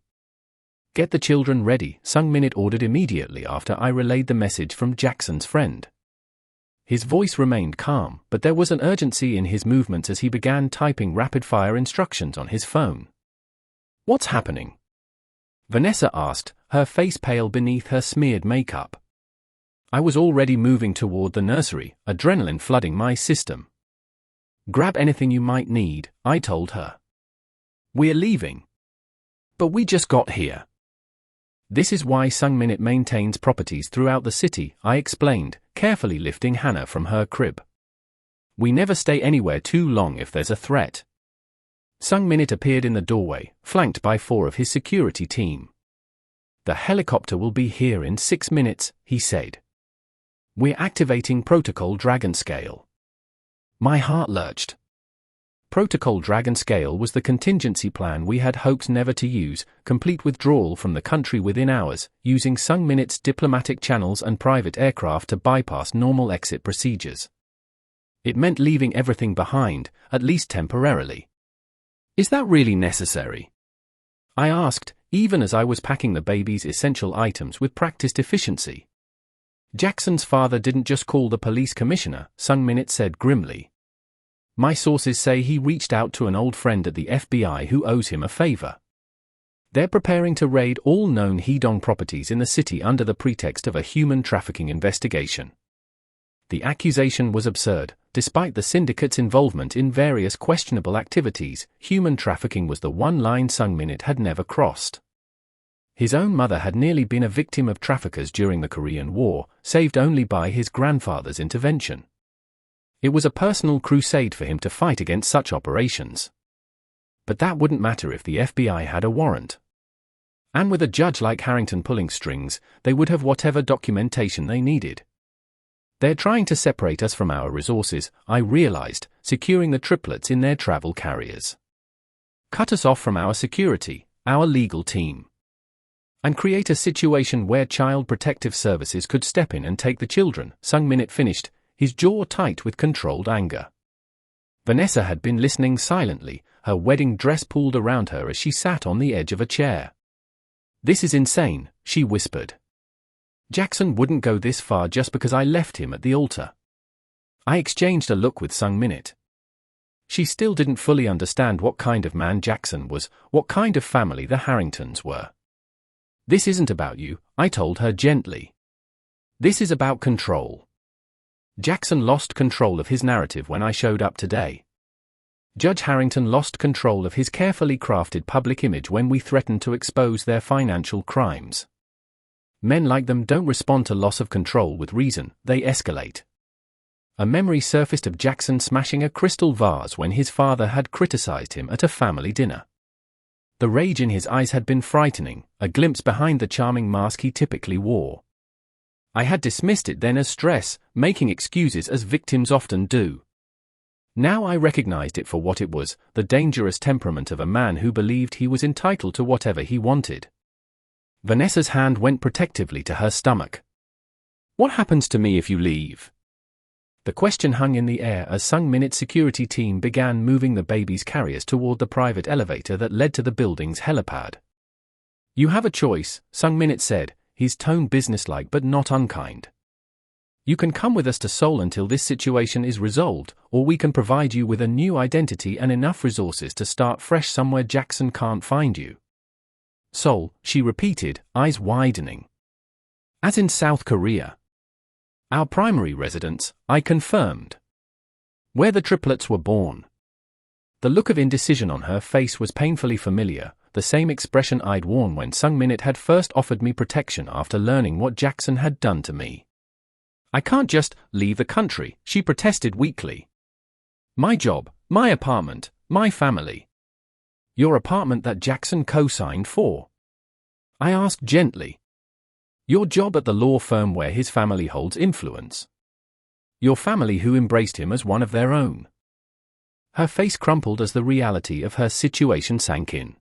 [SPEAKER 1] "Get the children ready," Sung Minut ordered immediately after I relayed the message from Jackson's friend. His voice remained calm, but there was an urgency in his movements as he began typing rapid-fire instructions on his phone. "What's happening?" Vanessa asked, her face pale beneath her smeared makeup. I was already moving toward the nursery, adrenaline flooding my system. "Grab anything you might need," I told her. "We're leaving." "But we just got here." "This is why Sung Minut maintains properties throughout the city," I explained, carefully lifting Hannah from her crib. "We never stay anywhere too long if there's a threat." Sung Minut appeared in the doorway, flanked by 4 of his security team. "The helicopter will be here in 6 minutes," he said. "We're activating Protocol Dragon Scale." My heart lurched. Protocol Dragon Scale was the contingency plan we had hoped never to use, complete withdrawal from the country within hours, using Sung Minut's diplomatic channels and private aircraft to bypass normal exit procedures. It meant leaving everything behind, at least temporarily. Is that really necessary? I asked, even as I was packing the baby's essential items with practiced efficiency. Jackson's father didn't just call the police commissioner, Sung Minute said grimly. My sources say he reached out to an old friend at the FBI who owes him a favor. They're preparing to raid all known Hedong properties in the city under the pretext of a human trafficking investigation. The accusation was absurd. Despite the syndicate's involvement in various questionable activities, human trafficking was the one line Sung Minute had never crossed. His own mother had nearly been a victim of traffickers during the Korean War, saved only by his grandfather's intervention. It was a personal crusade for him to fight against such operations. But that wouldn't matter if the FBI had a warrant. And with a judge like Harrington pulling strings, they would have whatever documentation they needed. They're trying to separate us from our resources, I realized, securing the triplets in their travel carriers. Cut us off from our security, our legal team. And create a situation where Child Protective Services could step in and take the children, Sung Minute finished, his jaw tight with controlled anger. Vanessa had been listening silently, her wedding dress pulled around her as she sat on the edge of a chair. This is insane, she whispered. Jackson wouldn't go this far just because I left him at the altar. I exchanged a look with Sung Minute. She still didn't fully understand what kind of man Jackson was, what kind of family the Harringtons were. This isn't about you, I told her gently. This is about control. Jackson lost control of his narrative when I showed up today. Judge Harrington lost control of his carefully crafted public image when we threatened to expose their financial crimes. Men like them don't respond to loss of control with reason, they escalate. A memory surfaced of Jackson smashing a crystal vase when his father had criticized him at a family dinner. The rage in his eyes had been frightening, a glimpse behind the charming mask he typically wore. I had dismissed it then as stress, making excuses as victims often do. Now I recognized it for what it was, the dangerous temperament of a man who believed he was entitled to whatever he wanted. Vanessa's hand went protectively to her stomach. What happens to me if you leave? The question hung in the air as Sung Minute's security team began moving the baby's carriers toward the private elevator that led to the building's helipad. You have a choice, Sung Minute said, his tone businesslike but not unkind. You can come with us to Seoul until this situation is resolved, or we can provide you with a new identity and enough resources to start fresh somewhere Jackson can't find you. Seoul, she repeated, eyes widening. As in South Korea. Our primary residence, I confirmed. Where the triplets were born. The look of indecision on her face was painfully familiar, the same expression I'd worn when Sung Minute had first offered me protection after learning what Jackson had done to me. I can't just leave the country, she protested weakly. My job, my apartment, my family. Your apartment that Jackson co-signed for? I asked gently. Your job at the law firm where his family holds influence. Your family who embraced him as one of their own. Her face crumpled as the reality of her situation sank in.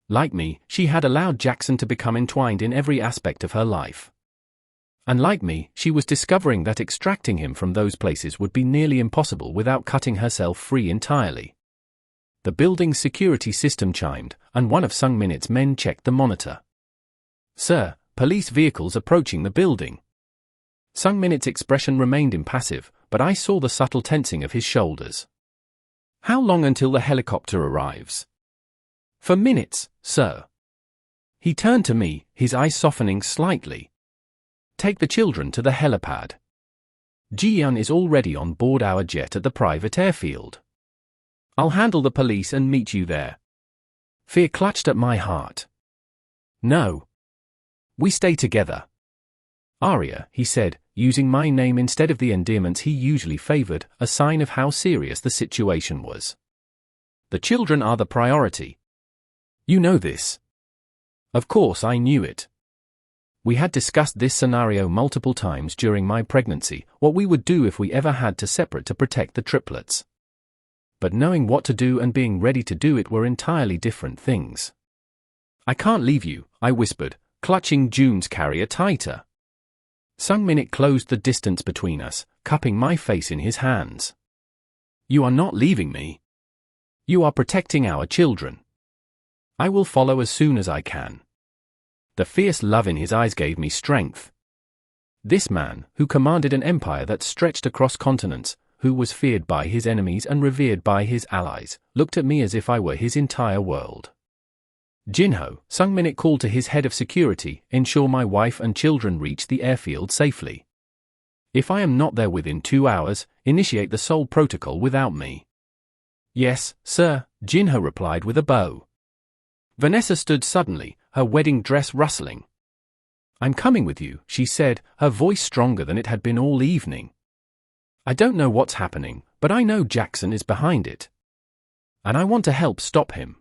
[SPEAKER 1] Like me, she had allowed Jackson to become entwined in every aspect of her life. And like me, she was discovering that extracting him from those places would be nearly impossible without cutting herself free entirely. The building's security system chimed, and one of Sung Minute's men checked the monitor. Sir, police vehicles approaching the building. Sung Minute's expression remained impassive, but I saw the subtle tensing of his shoulders. How long until the helicopter arrives? For minutes, sir. He turned to me, his eyes softening slightly. Take the children to the helipad. Ji-yeon is already on board our jet at the private airfield. I'll handle the police and meet you there. Fear clutched at my heart. No. We stay together. Arya, he said, using my name instead of the endearments he usually favored, a sign of how serious the situation was. The children are the priority. You know this. Of course I knew it. We had discussed this scenario multiple times during my pregnancy, what we would do if we ever had to separate to protect the triplets. But knowing what to do and being ready to do it were entirely different things. I can't leave you, I whispered, clutching June's carrier tighter. Sung Minute closed the distance between us, cupping my face in his hands. You are not leaving me. You are protecting our children. I will follow as soon as I can. The fierce love in his eyes gave me strength. This man, who commanded an empire that stretched across continents, who was feared by his enemies and revered by his allies, looked at me as if I were his entire world. Jinho, Sung-minute called to his head of security, ensure my wife and children reach the airfield safely. If I am not there within 2 hours, initiate the Seoul Protocol without me. Yes, sir, Jinho replied with a bow. Vanessa stood suddenly, her wedding dress rustling. I'm coming with you, she said, her voice stronger than it had been all evening. I don't know what's happening, but I know Jackson is behind it. And I want to help stop him.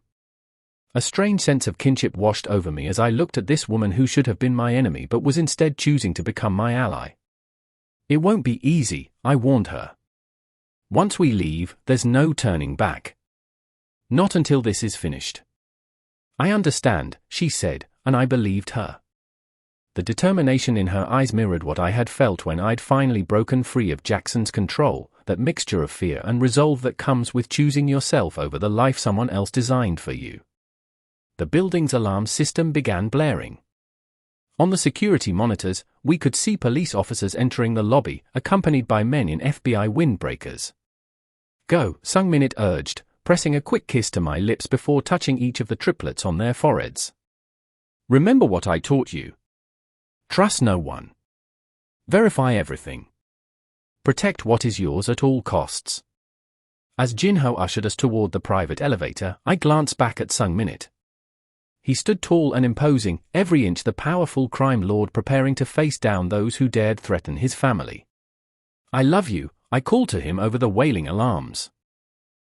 [SPEAKER 1] A strange sense of kinship washed over me as I looked at this woman who should have been my enemy but was instead choosing to become my ally. It won't be easy, I warned her. Once we leave, there's no turning back. Not until this is finished. I understand, she said, and I believed her. The determination in her eyes mirrored what I had felt when I'd finally broken free of Jackson's control, that mixture of fear and resolve that comes with choosing yourself over the life someone else designed for you. The building's alarm system began blaring. On the security monitors, we could see police officers entering the lobby, accompanied by men in FBI windbreakers. Go, Sung-minute urged, pressing a quick kiss to my lips before touching each of the triplets on their foreheads. Remember what I taught you. Trust no one. Verify everything. Protect what is yours at all costs. As Jinho ushered us toward the private elevator, I glanced back at Sung-minute. He stood tall and imposing, every inch the powerful crime lord preparing to face down those who dared threaten his family. I love you, I called to him over the wailing alarms.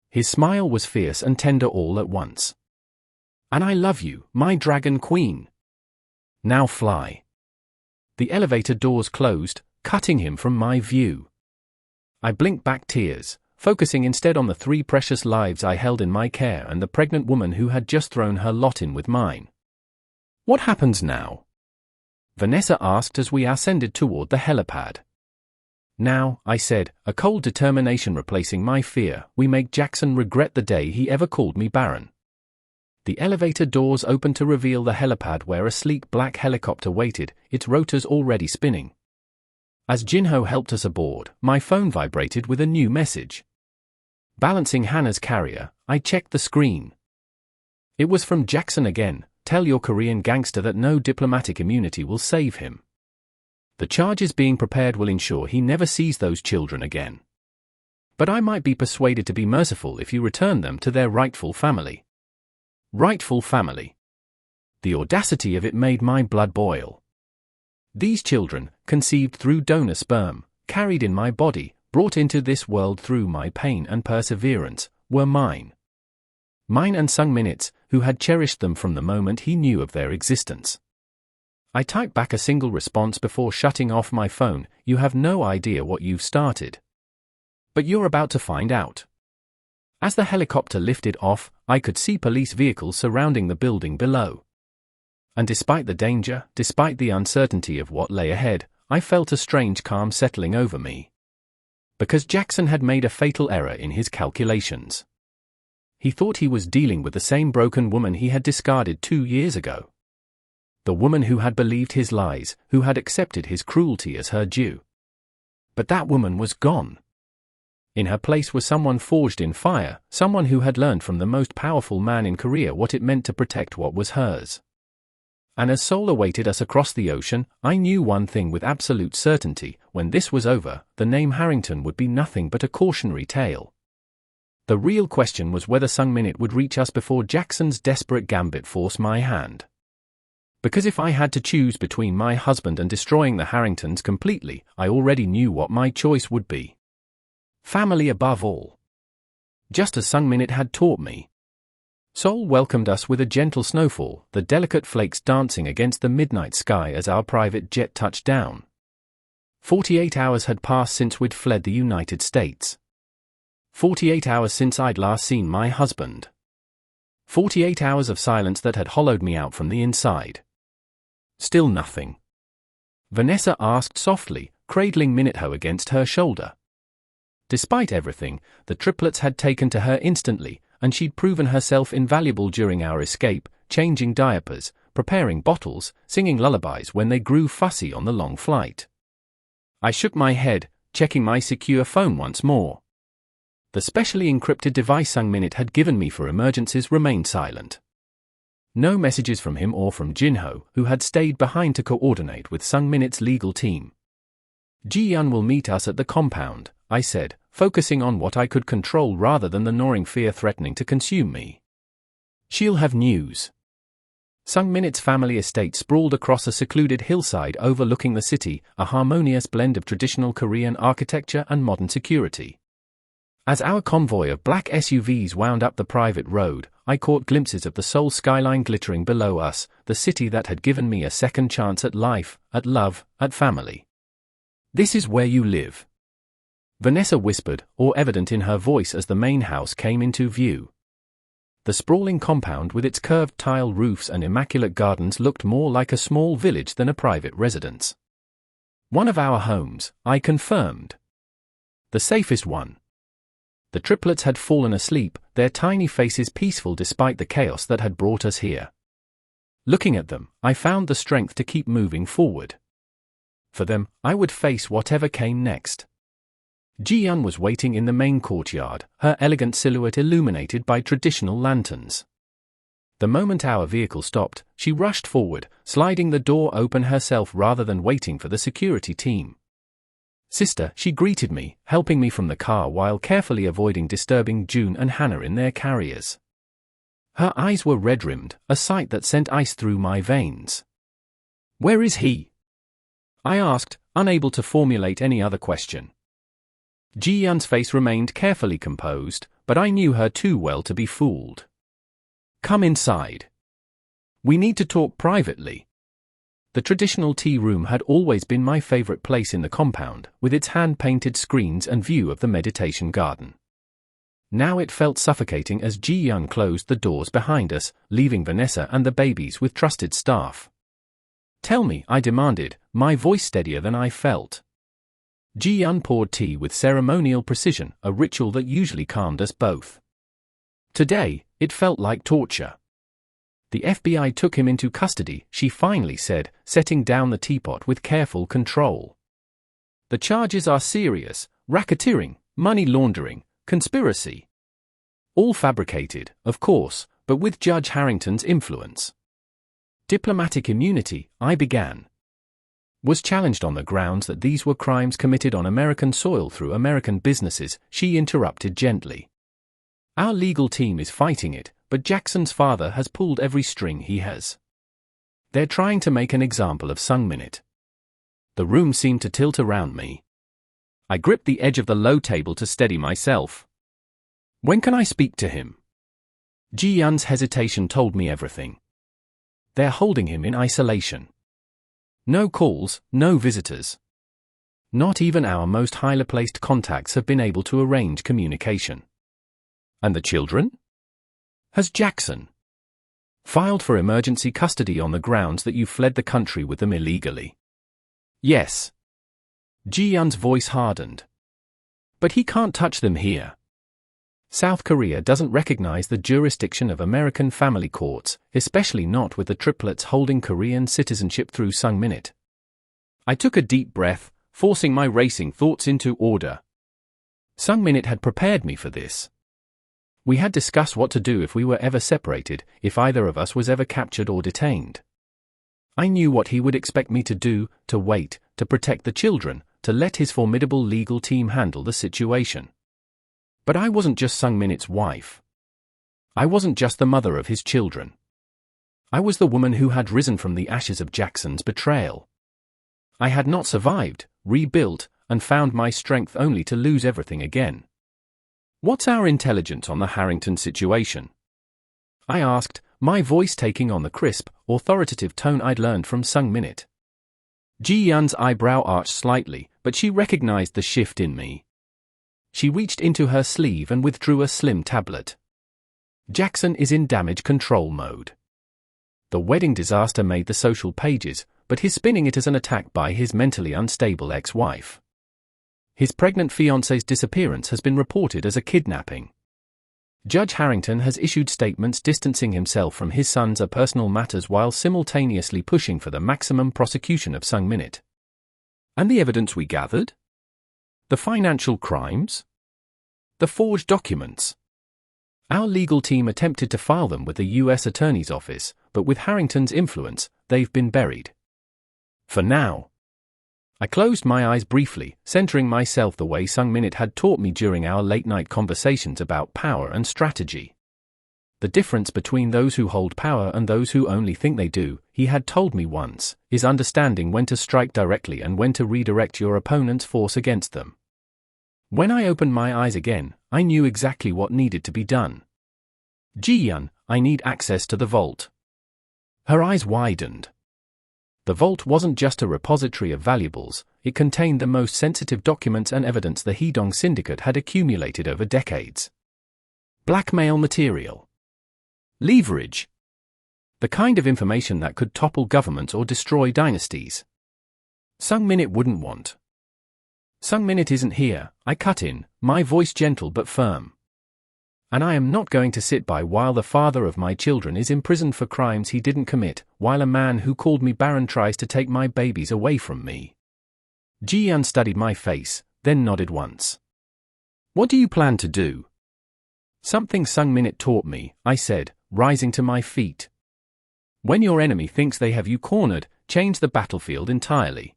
[SPEAKER 1] His smile was fierce and tender all at once. And I love you, my dragon queen. Now fly. The elevator doors closed, cutting him from my view. I blinked back tears, focusing instead on the 3 precious lives I held in my care and the pregnant woman who had just thrown her lot in with mine. What happens now? Vanessa asked as we ascended toward the helipad. Now, I said, a cold determination replacing my fear, we make Jackson regret the day he ever called me Barren. The elevator doors opened to reveal the helipad where a sleek black helicopter waited, its rotors already spinning. As Jinho helped us aboard, my phone vibrated with a new message. Balancing Hannah's carrier, I checked the screen. It was from Jackson again. Tell your Korean gangster that no diplomatic immunity will save him. The charges being prepared will ensure he never sees those children again. But I might be persuaded to be merciful if you return them to their rightful family. Rightful family. The audacity of it made my blood boil. These children, conceived through donor sperm, carried in my body, brought into this world through my pain and perseverance, were mine. Mine and Sung-minute's, who had cherished them from the moment he knew of their existence. I typed back a single response before shutting off my phone. You have no idea what you've started. But you're about to find out. As the helicopter lifted off, I could see police vehicles surrounding the building below. And despite the danger, despite the uncertainty of what lay ahead, I felt a strange calm settling over me. Because Jackson had made a fatal error in his calculations. He thought he was dealing with the same broken woman he had discarded 2 years ago. The woman who had believed his lies, who had accepted his cruelty as her due. But that woman was gone. In her place was someone forged in fire, someone who had learned from the most powerful man in Korea what it meant to protect what was hers. And as Seoul awaited us across the ocean, I knew one thing with absolute certainty: when this was over, the name Harrington would be nothing but a cautionary tale. The real question was whether Sung-minute would reach us before Jackson's desperate gambit forced my hand. Because if I had to choose between my husband and destroying the Harringtons completely, I already knew what my choice would be. Family above all. Just as Sung-minute had taught me. Seoul welcomed us with a gentle snowfall, the delicate flakes dancing against the midnight sky as our private jet touched down. 48 hours had passed since we'd fled the United States. 48 hours since I'd last seen my husband. 48 hours of silence that had hollowed me out from the inside. Still nothing. Vanessa asked softly, cradling Minute-ho against her shoulder. Despite everything, the triplets had taken to her instantly, and she'd proven herself invaluable during our escape, changing diapers, preparing bottles, singing lullabies when they grew fussy on the long flight. I shook my head, checking my secure phone once more. The specially encrypted device Sung Minute had given me for emergencies remained silent. No messages from him or from Jinho, who had stayed behind to coordinate with Sung Minute's legal team. Ji-Yun will meet us at the compound, I said, focusing on what I could control rather than the gnawing fear threatening to consume me. She'll have news. Sung Minute's family estate sprawled across a secluded hillside overlooking the city, a harmonious blend of traditional Korean architecture and modern security. As our convoy of black SUVs wound up the private road, I caught glimpses of the Seoul skyline glittering below us, the city that had given me a second chance at life, at love, at family. "This is where you live," Vanessa whispered, all evident in her voice as the main house came into view. The sprawling compound with its curved tile roofs and immaculate gardens looked more like a small village than a private residence. "One of our homes," I confirmed. "The safest one." The triplets had fallen asleep, their tiny faces peaceful despite the chaos that had brought us here. Looking at them, I found the strength to keep moving forward. For them, I would face whatever came next. Ji-Yun was waiting in the main courtyard, her elegant silhouette illuminated by traditional lanterns. The moment our vehicle stopped, she rushed forward, sliding the door open herself rather than waiting for the security team. "Sister," she greeted me, helping me from the car while carefully avoiding disturbing June and Hannah in their carriers. Her eyes were red-rimmed, a sight that sent ice through my veins. "Where is he?" I asked, unable to formulate any other question. Ji-Yun's face remained carefully composed, but I knew her too well to be fooled. "Come inside. We need to talk privately." The traditional tea room had always been my favorite place in the compound, with its hand-painted screens and view of the meditation garden. Now it felt suffocating as Ji-Yun closed the doors behind us, leaving Vanessa and the babies with trusted staff. "Tell me," I demanded, my voice steadier than I felt. Ji-Yun poured tea with ceremonial precision, a ritual that usually calmed us both. Today, it felt like torture. "The FBI took him into custody," she finally said, setting down the teapot with careful control. "The charges are serious: racketeering, money laundering, conspiracy. All fabricated, of course, but with Judge Harrington's influence." "Diplomatic immunity," I began. Was challenged on the grounds that these were crimes committed on American soil through American businesses, she interrupted gently. "Our legal team is fighting it, but Jackson's father has pulled every string he has. They're trying to make an example of Sung Minute." The room seemed to tilt around me. I gripped the edge of the low table to steady myself. "When can I speak to him?" Ji-Yun's hesitation told me everything. "They're holding him in isolation. No calls, no visitors. Not even our most highly placed contacts have been able to arrange communication." "And the children?" "Has Jackson filed for emergency custody on the grounds that you fled the country with them illegally?" "Yes." Ji-Yun's voice hardened. "But he can't touch them here. South Korea doesn't recognize the jurisdiction of American family courts, especially not with the triplets holding Korean citizenship through Sung Minute." I took a deep breath, forcing my racing thoughts into order. Sung Minute had prepared me for this. We had discussed what to do if we were ever separated, if either of us was ever captured or detained. I knew what he would expect me to do: to wait, to protect the children, to let his formidable legal team handle the situation. But I wasn't just Sung Minute's wife. I wasn't just the mother of his children. I was the woman who had risen from the ashes of Jackson's betrayal. I had not survived, rebuilt, and found my strength only to lose everything again. "What's our intelligence on the Harrington situation?" I asked, my voice taking on the crisp, authoritative tone I'd learned from Sung Minute. Ji-Yun's eyebrow arched slightly, but she recognized the shift in me. She reached into her sleeve and withdrew a slim tablet. "Jackson is in damage control mode. The wedding disaster made the social pages, but he's spinning it as an attack by his mentally unstable ex-wife. His pregnant fiancée's disappearance has been reported as a kidnapping. Judge Harrington has issued statements distancing himself from his son's personal matters while simultaneously pushing for the maximum prosecution of Sung Minit. And the evidence we gathered? The financial crimes? The forged documents? Our legal team attempted to file them with the U.S. Attorney's Office, but with Harrington's influence, they've been buried. For now. I closed my eyes briefly, centering myself the way Sung Minit had taught me during our late-night conversations about power and strategy. The difference between those who hold power and those who only think they do, he had told me once, is understanding when to strike directly and when to redirect your opponent's force against them. When I opened my eyes again, I knew exactly what needed to be done. Ji-Yun, I need access to the vault. Her eyes widened. The vault wasn't just a repository of valuables, it contained the most sensitive documents and evidence the Hedong Syndicate had accumulated over decades. Blackmail material. Leverage. The kind of information that could topple governments or destroy dynasties. Sung Minit wouldn't want. Sung Minit isn't here, I cut in, my voice gentle but firm. And I am not going to sit by while the father of my children is imprisoned for crimes he didn't commit, while a man who called me Barren tries to take my babies away from me. Ji-Yun studied my face, then nodded once. What do you plan to do? Something Sung Minit taught me, I said, rising to my feet. When your enemy thinks they have you cornered, change the battlefield entirely.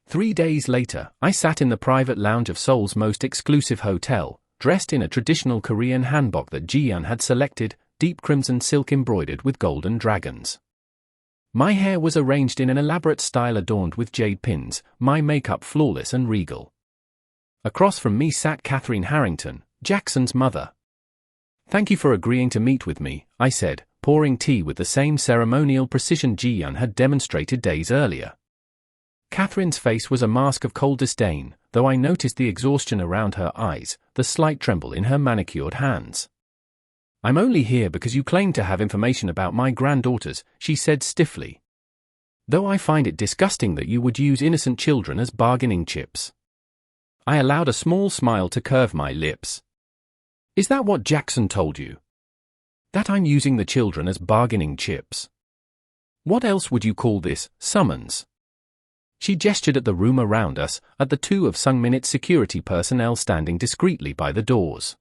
[SPEAKER 1] 3 days later, I sat in the private lounge of Seoul's most exclusive hotel, dressed in a traditional Korean hanbok that Ji-Yun had selected, deep crimson silk embroidered with golden dragons. My hair was arranged in an elaborate style adorned with jade pins, my makeup flawless and regal. Across from me sat Catherine Harrington, Jackson's mother. Thank you for agreeing to meet with me, I said, pouring tea with the same ceremonial precision Ji-Yun had demonstrated days earlier. Catherine's face was a mask of cold disdain, though I noticed the exhaustion around her eyes, the slight tremble in her manicured hands. I'm only here because you claim to have information about my granddaughters, she said stiffly. Though I find it disgusting that you would use innocent children as bargaining chips. I allowed a small smile to curve my lips. Is that what Jackson told you? That I'm using the children as bargaining chips? What else would you call this, summons? She gestured at the room around us, at the two of Sung Minit's security personnel standing discreetly by the doors.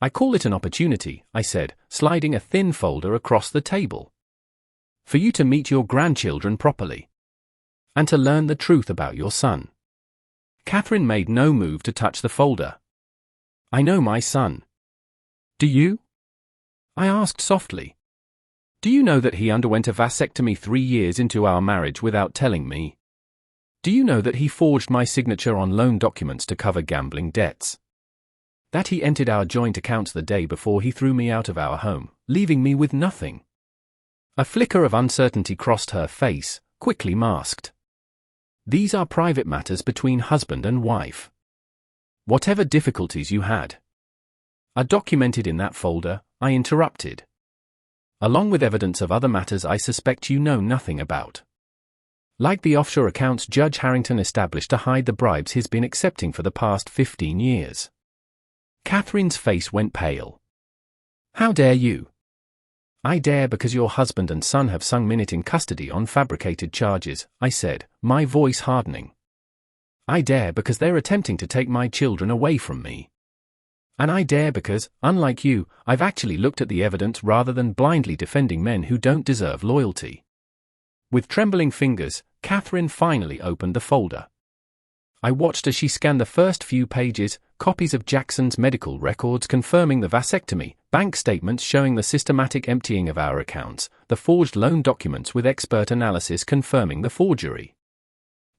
[SPEAKER 1] I call it an opportunity, I said, sliding a thin folder across the table. For you to meet your grandchildren properly. And to learn the truth about your son. Catherine made no move to touch the folder. I know my son. Do you? I asked softly. Do you know that he underwent a vasectomy 3 years into our marriage without telling me? Do you know that he forged my signature on loan documents to cover gambling debts? That he entered our joint accounts the day before he threw me out of our home, leaving me with nothing? A flicker of uncertainty crossed her face, quickly masked. These are private matters between husband and wife. Whatever difficulties you had are documented in that folder, I interrupted. Along with evidence of other matters I suspect you know nothing about. Like the offshore accounts Judge Harrington established to hide the bribes he's been accepting for the past 15 years. Catherine's face went pale. How dare you? I dare because your husband and son have Sung Minit in custody on fabricated charges, I said, my voice hardening. I dare because they're attempting to take my children away from me. And I dare because, unlike you, I've actually looked at the evidence rather than blindly defending men who don't deserve loyalty. With trembling fingers, Catherine finally opened the folder. I watched as she scanned the first few pages, copies of Jackson's medical records confirming the vasectomy, bank statements showing the systematic emptying of our accounts, the forged loan documents with expert analysis confirming the forgery.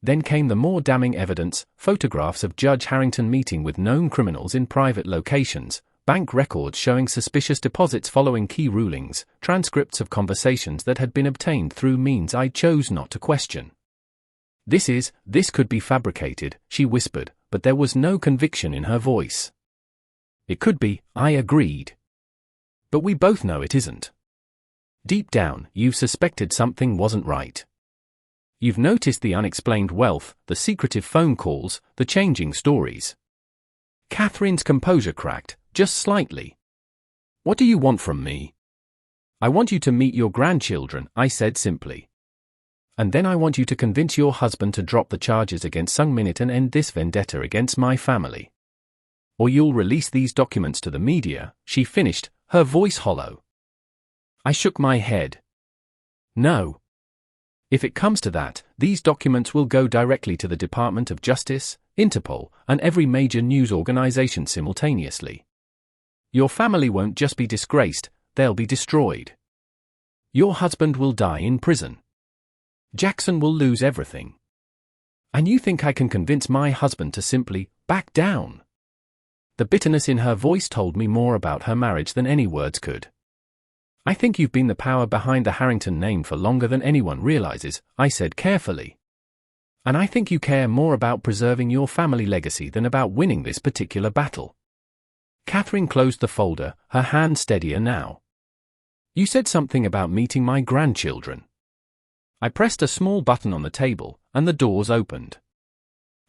[SPEAKER 1] Then came the more damning evidence, photographs of Judge Harrington meeting with known criminals in private locations, bank records showing suspicious deposits following key rulings, transcripts of conversations that had been obtained through means I chose not to question. This could be fabricated, she whispered, but there was no conviction in her voice. It could be, I agreed. But we both know it isn't. Deep down, you've suspected something wasn't right. You've noticed the unexplained wealth, the secretive phone calls, the changing stories. Catherine's composure cracked, just slightly. What do you want from me? I want you to meet your grandchildren, I said simply. And then I want you to convince your husband to drop the charges against Sung Minute and end this vendetta against my family. Or you'll release these documents to the media, she finished, her voice hollow. I shook my head. No. If it comes to that, these documents will go directly to the Department of Justice, Interpol, and every major news organization simultaneously. Your family won't just be disgraced, they'll be destroyed. Your husband will die in prison. Jackson will lose everything. And you think I can convince my husband to simply back down? The bitterness in her voice told me more about her marriage than any words could. I think you've been the power behind the Harrington name for longer than anyone realizes, I said carefully. And I think you care more about preserving your family legacy than about winning this particular battle. Catherine closed the folder, her hand steadier now. You said something about meeting my grandchildren. I pressed a small button on the table, and the doors opened.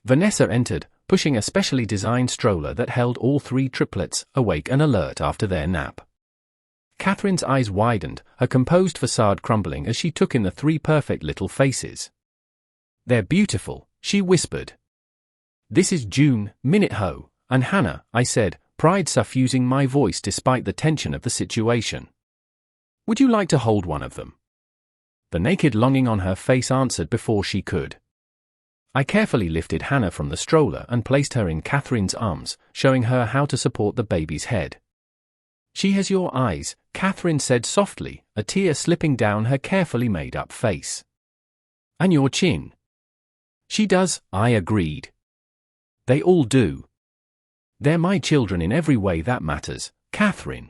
[SPEAKER 1] Vanessa entered, pushing a specially designed stroller that held all three triplets, awake and alert after their nap. Catherine's eyes widened, her composed facade crumbling as she took in the three perfect little faces. They're beautiful, she whispered. This is June, Minute Ho, and Hannah, I said, pride suffusing my voice despite the tension of the situation. Would you like to hold one of them? The naked longing on her face answered before she could. I carefully lifted Hannah from the stroller and placed her in Catherine's arms, showing her how to support the baby's head. She has your eyes, Catherine said softly, a tear slipping down her carefully made-up face. And your chin. She does, I agreed. They all do. They're my children in every way that matters, Catherine.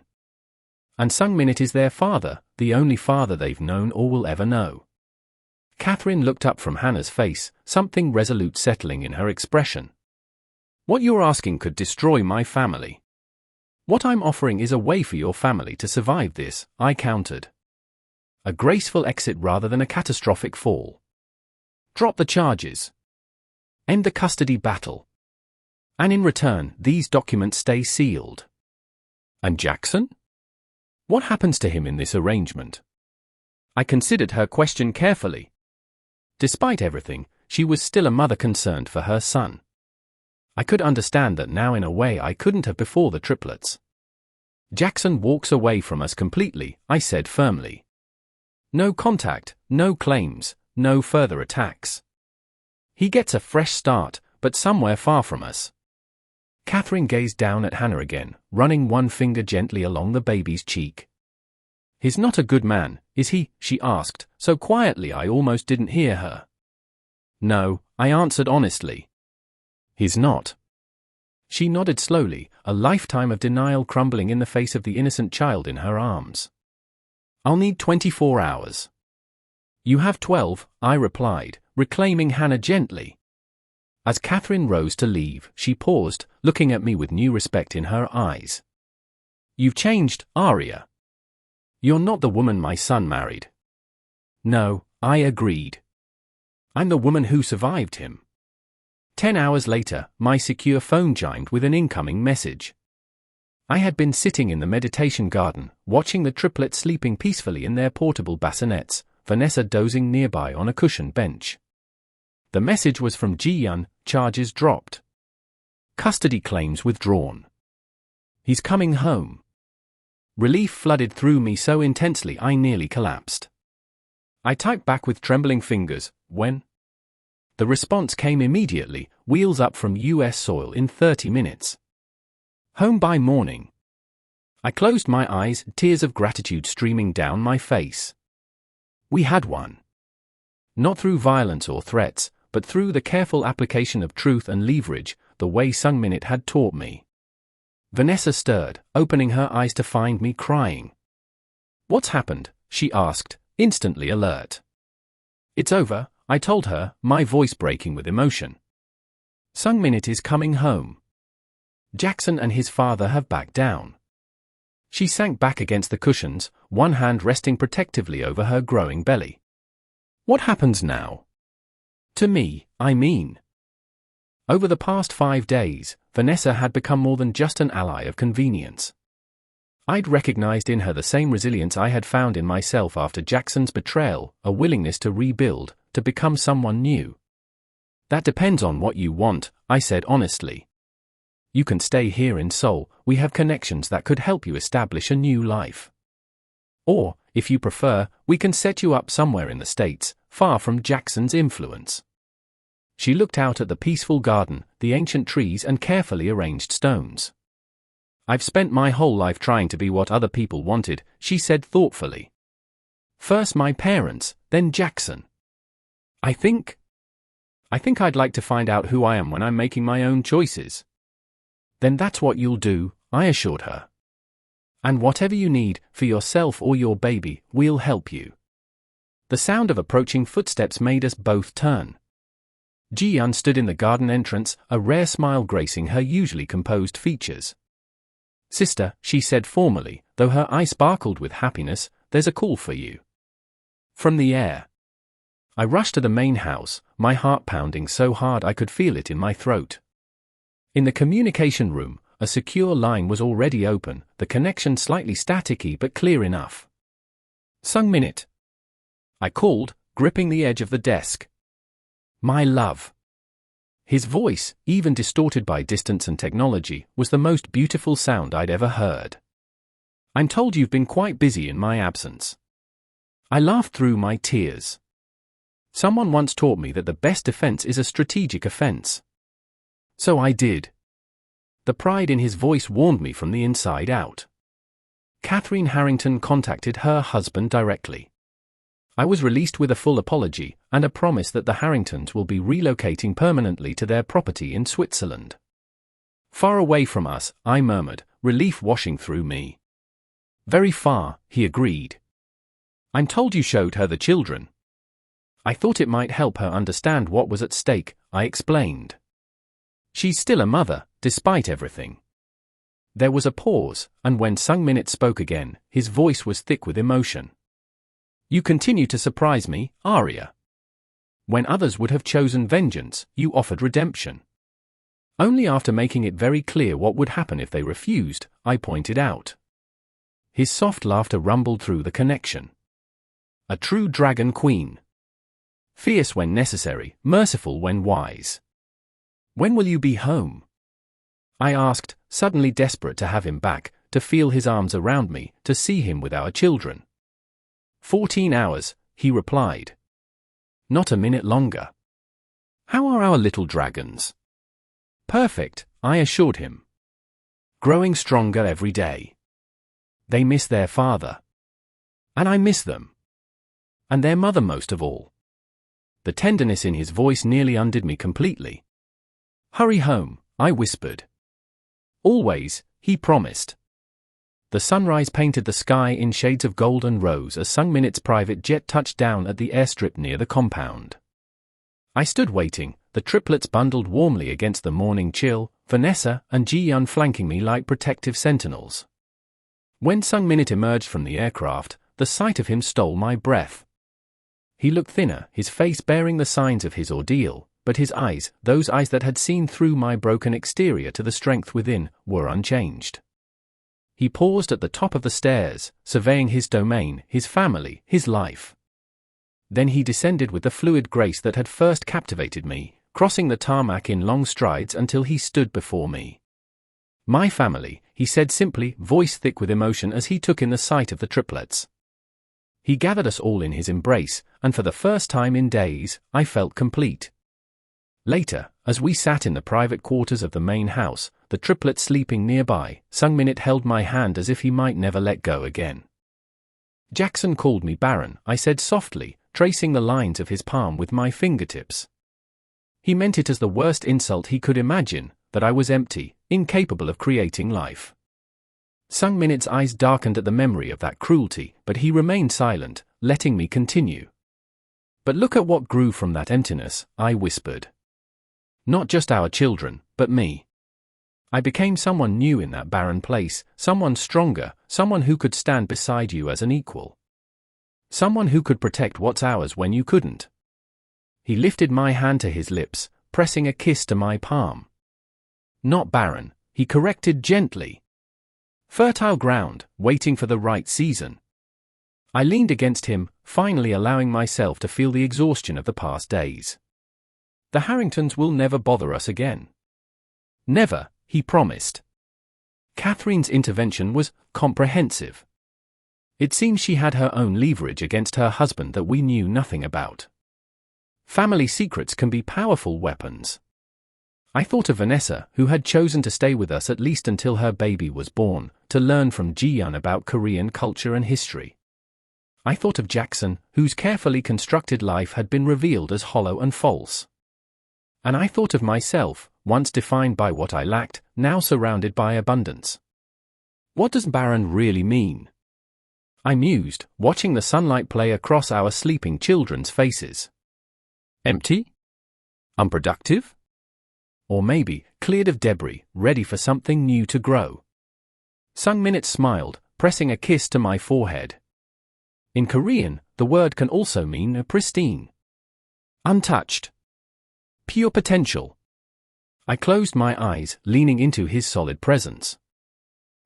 [SPEAKER 1] And Sung Minute is their father, the only father they've known or will ever know. Catherine looked up from Hannah's face, something resolute settling in her expression. What you're asking could destroy my family. What I'm offering is a way for your family to survive this, I countered. A graceful exit rather than a catastrophic fall. Drop the charges. End the custody battle. And in return, these documents stay sealed. And Jackson? What happens to him in this arrangement? I considered her question carefully. Despite everything, she was still a mother concerned for her son. I could understand that now in a way I couldn't have before the triplets. Jackson walks away from us completely, I said firmly. No contact, no claims, no further attacks. He gets a fresh start, but somewhere far from us. Catherine gazed down at Hannah again, running one finger gently along the baby's cheek. He's not a good man, is he? She asked, so quietly I almost didn't hear her. No, I answered honestly. He's not. She nodded slowly, a lifetime of denial crumbling in the face of the innocent child in her arms. I'll need 24 hours. You have 12, I replied, reclaiming Hannah gently. As Catherine rose to leave, she paused, looking at me with new respect in her eyes. You've changed, Aria. You're not the woman my son married. No, I agreed. I'm the woman who survived him. 10 hours later, my secure phone chimed with an incoming message. I had been sitting in the meditation garden, watching the triplets sleeping peacefully in their portable bassinets, Vanessa dozing nearby on a cushioned bench. The message was from Ji-Yun, charges dropped. Custody claims withdrawn. He's coming home. Relief flooded through me so intensely I nearly collapsed. I typed back with trembling fingers, when? The response came immediately, wheels up from US soil in 30 minutes. Home by morning. I closed my eyes, tears of gratitude streaming down my face. We had won. Not through violence or threats, but through the careful application of truth and leverage, the way Sung Minute had taught me. Vanessa stirred, opening her eyes to find me crying. What's happened? She asked, instantly alert. It's over, I told her, my voice breaking with emotion. Sung Minute is coming home. Jackson and his father have backed down. She sank back against the cushions, one hand resting protectively over her growing belly. What happens now? To me, I mean. Over the past 5 days, Vanessa had become more than just an ally of convenience. I'd recognized in her the same resilience I had found in myself after Jackson's betrayal, a willingness to rebuild, to become someone new. That depends on what you want, I said honestly. You can stay here in Seoul, we have connections that could help you establish a new life. Or, if you prefer, we can set you up somewhere in the States, far from Jackson's influence. She looked out at the peaceful garden, the ancient trees and carefully arranged stones. I've spent my whole life trying to be what other people wanted, she said thoughtfully. First my parents, then Jackson. I think I'd like to find out who I am when I'm making my own choices. Then that's what you'll do, I assured her. And whatever you need, for yourself or your baby, we'll help you. The sound of approaching footsteps made us both turn. Ji-yeon stood in the garden entrance, a rare smile gracing her usually composed features. Sister, she said formally, though her eye sparkled with happiness, there's a call for you. From the air. I rushed to the main house, my heart pounding so hard I could feel it in my throat. In the communication room, a secure line was already open, the connection slightly staticky but clear enough. Sung-minute. I called, gripping the edge of the desk. My love. His voice, even distorted by distance and technology, was the most beautiful sound I'd ever heard. I'm told you've been quite busy in my absence. I laughed through my tears. Someone once taught me that the best defense is a strategic offense. So I did. The pride in his voice warmed me from the inside out. Catherine Harrington contacted her husband directly. I was released with a full apology, and a promise that the Harringtons will be relocating permanently to their property in Switzerland. Far away from us, I murmured, relief washing through me. Very far, he agreed. I'm told you showed her the children. I thought it might help her understand what was at stake, I explained. She's still a mother, despite everything. There was a pause, and when Sung-minute spoke again, his voice was thick with emotion. You continue to surprise me, Arya. When others would have chosen vengeance, you offered redemption. Only after making it very clear what would happen if they refused, I pointed out. His soft laughter rumbled through the connection. A true dragon queen. Fierce when necessary, merciful when wise. When will you be home? I asked, suddenly desperate to have him back, to feel his arms around me, to see him with our children. 14 hours, he replied. Not a minute longer. How are our little dragons? Perfect, I assured him. Growing stronger every day. They miss their father. And I miss them. And their mother most of all. The tenderness in his voice nearly undid me completely. Hurry home, I whispered. Always, he promised. The sunrise painted the sky in shades of gold and rose as Sung-minute's private jet touched down at the airstrip near the compound. I stood waiting, the triplets bundled warmly against the morning chill, Vanessa and Ji-yeon flanking me like protective sentinels. When Sung-minute emerged from the aircraft, the sight of him stole my breath. He looked thinner, his face bearing the signs of his ordeal, but his eyes, those eyes that had seen through my broken exterior to the strength within, were unchanged. He paused at the top of the stairs, surveying his domain, his family, his life. Then he descended with the fluid grace that had first captivated me, crossing the tarmac in long strides until he stood before me. My family, he said simply, voice thick with emotion as he took in the sight of the triplets. He gathered us all in his embrace, and for the first time in days, I felt complete. Later, as we sat in the private quarters of the main house, the triplets sleeping nearby, Sung-minute held my hand as if he might never let go again. Jackson called me Barren, I said softly, tracing the lines of his palm with my fingertips. He meant it as the worst insult he could imagine, that I was empty, incapable of creating life. Sung-minute's eyes darkened at the memory of that cruelty, but he remained silent, letting me continue. But look at what grew from that emptiness, I whispered. Not just our children, but me. I became someone new in that barren place, someone stronger, someone who could stand beside you as an equal. Someone who could protect what's ours when you couldn't. He lifted my hand to his lips, pressing a kiss to my palm. Not Barren, he corrected gently. Fertile ground, waiting for the right season. I leaned against him, finally allowing myself to feel the exhaustion of the past days. The Harringtons will never bother us again. Never, he promised. Catherine's intervention was comprehensive. It seems she had her own leverage against her husband that we knew nothing about. Family secrets can be powerful weapons. I thought of Vanessa, who had chosen to stay with us at least until her baby was born, to learn from Ji-yeon about Korean culture and history. I thought of Jackson, whose carefully constructed life had been revealed as hollow and false. And I thought of myself, once defined by what I lacked, now surrounded by abundance. What does barren really mean? I mused, watching the sunlight play across our sleeping children's faces. Empty? Unproductive? Or maybe, cleared of debris, ready for something new to grow. Sung-minute smiled, pressing a kiss to my forehead. In Korean, the word can also mean pristine. Untouched. Pure potential. I closed my eyes, leaning into his solid presence.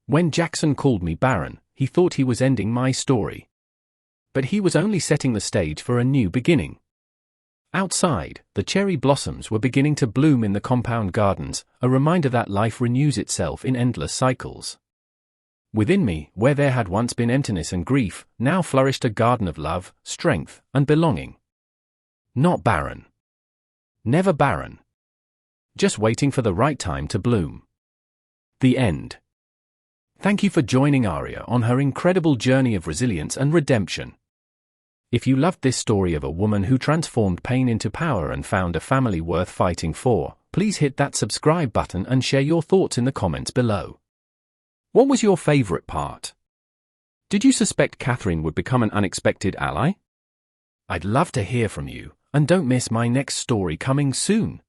[SPEAKER 1] When Jackson called me barren, he thought he was ending my story. But he was only setting the stage for a new beginning. Outside, the cherry blossoms were beginning to bloom in the compound gardens, a reminder that life renews itself in endless cycles. Within me, where there had once been emptiness and grief, now flourished a garden of love, strength, and belonging. Not barren. Never barren. Just waiting for the right time to bloom. The end. Thank you for joining Aria on her incredible journey of resilience and redemption. If you loved this story of a woman who transformed pain into power and found a family worth fighting for, please hit that subscribe button and share your thoughts in the comments below. What was your favorite part? Did you suspect Catherine would become an unexpected ally? I'd love to hear from you, and don't miss my next story coming soon.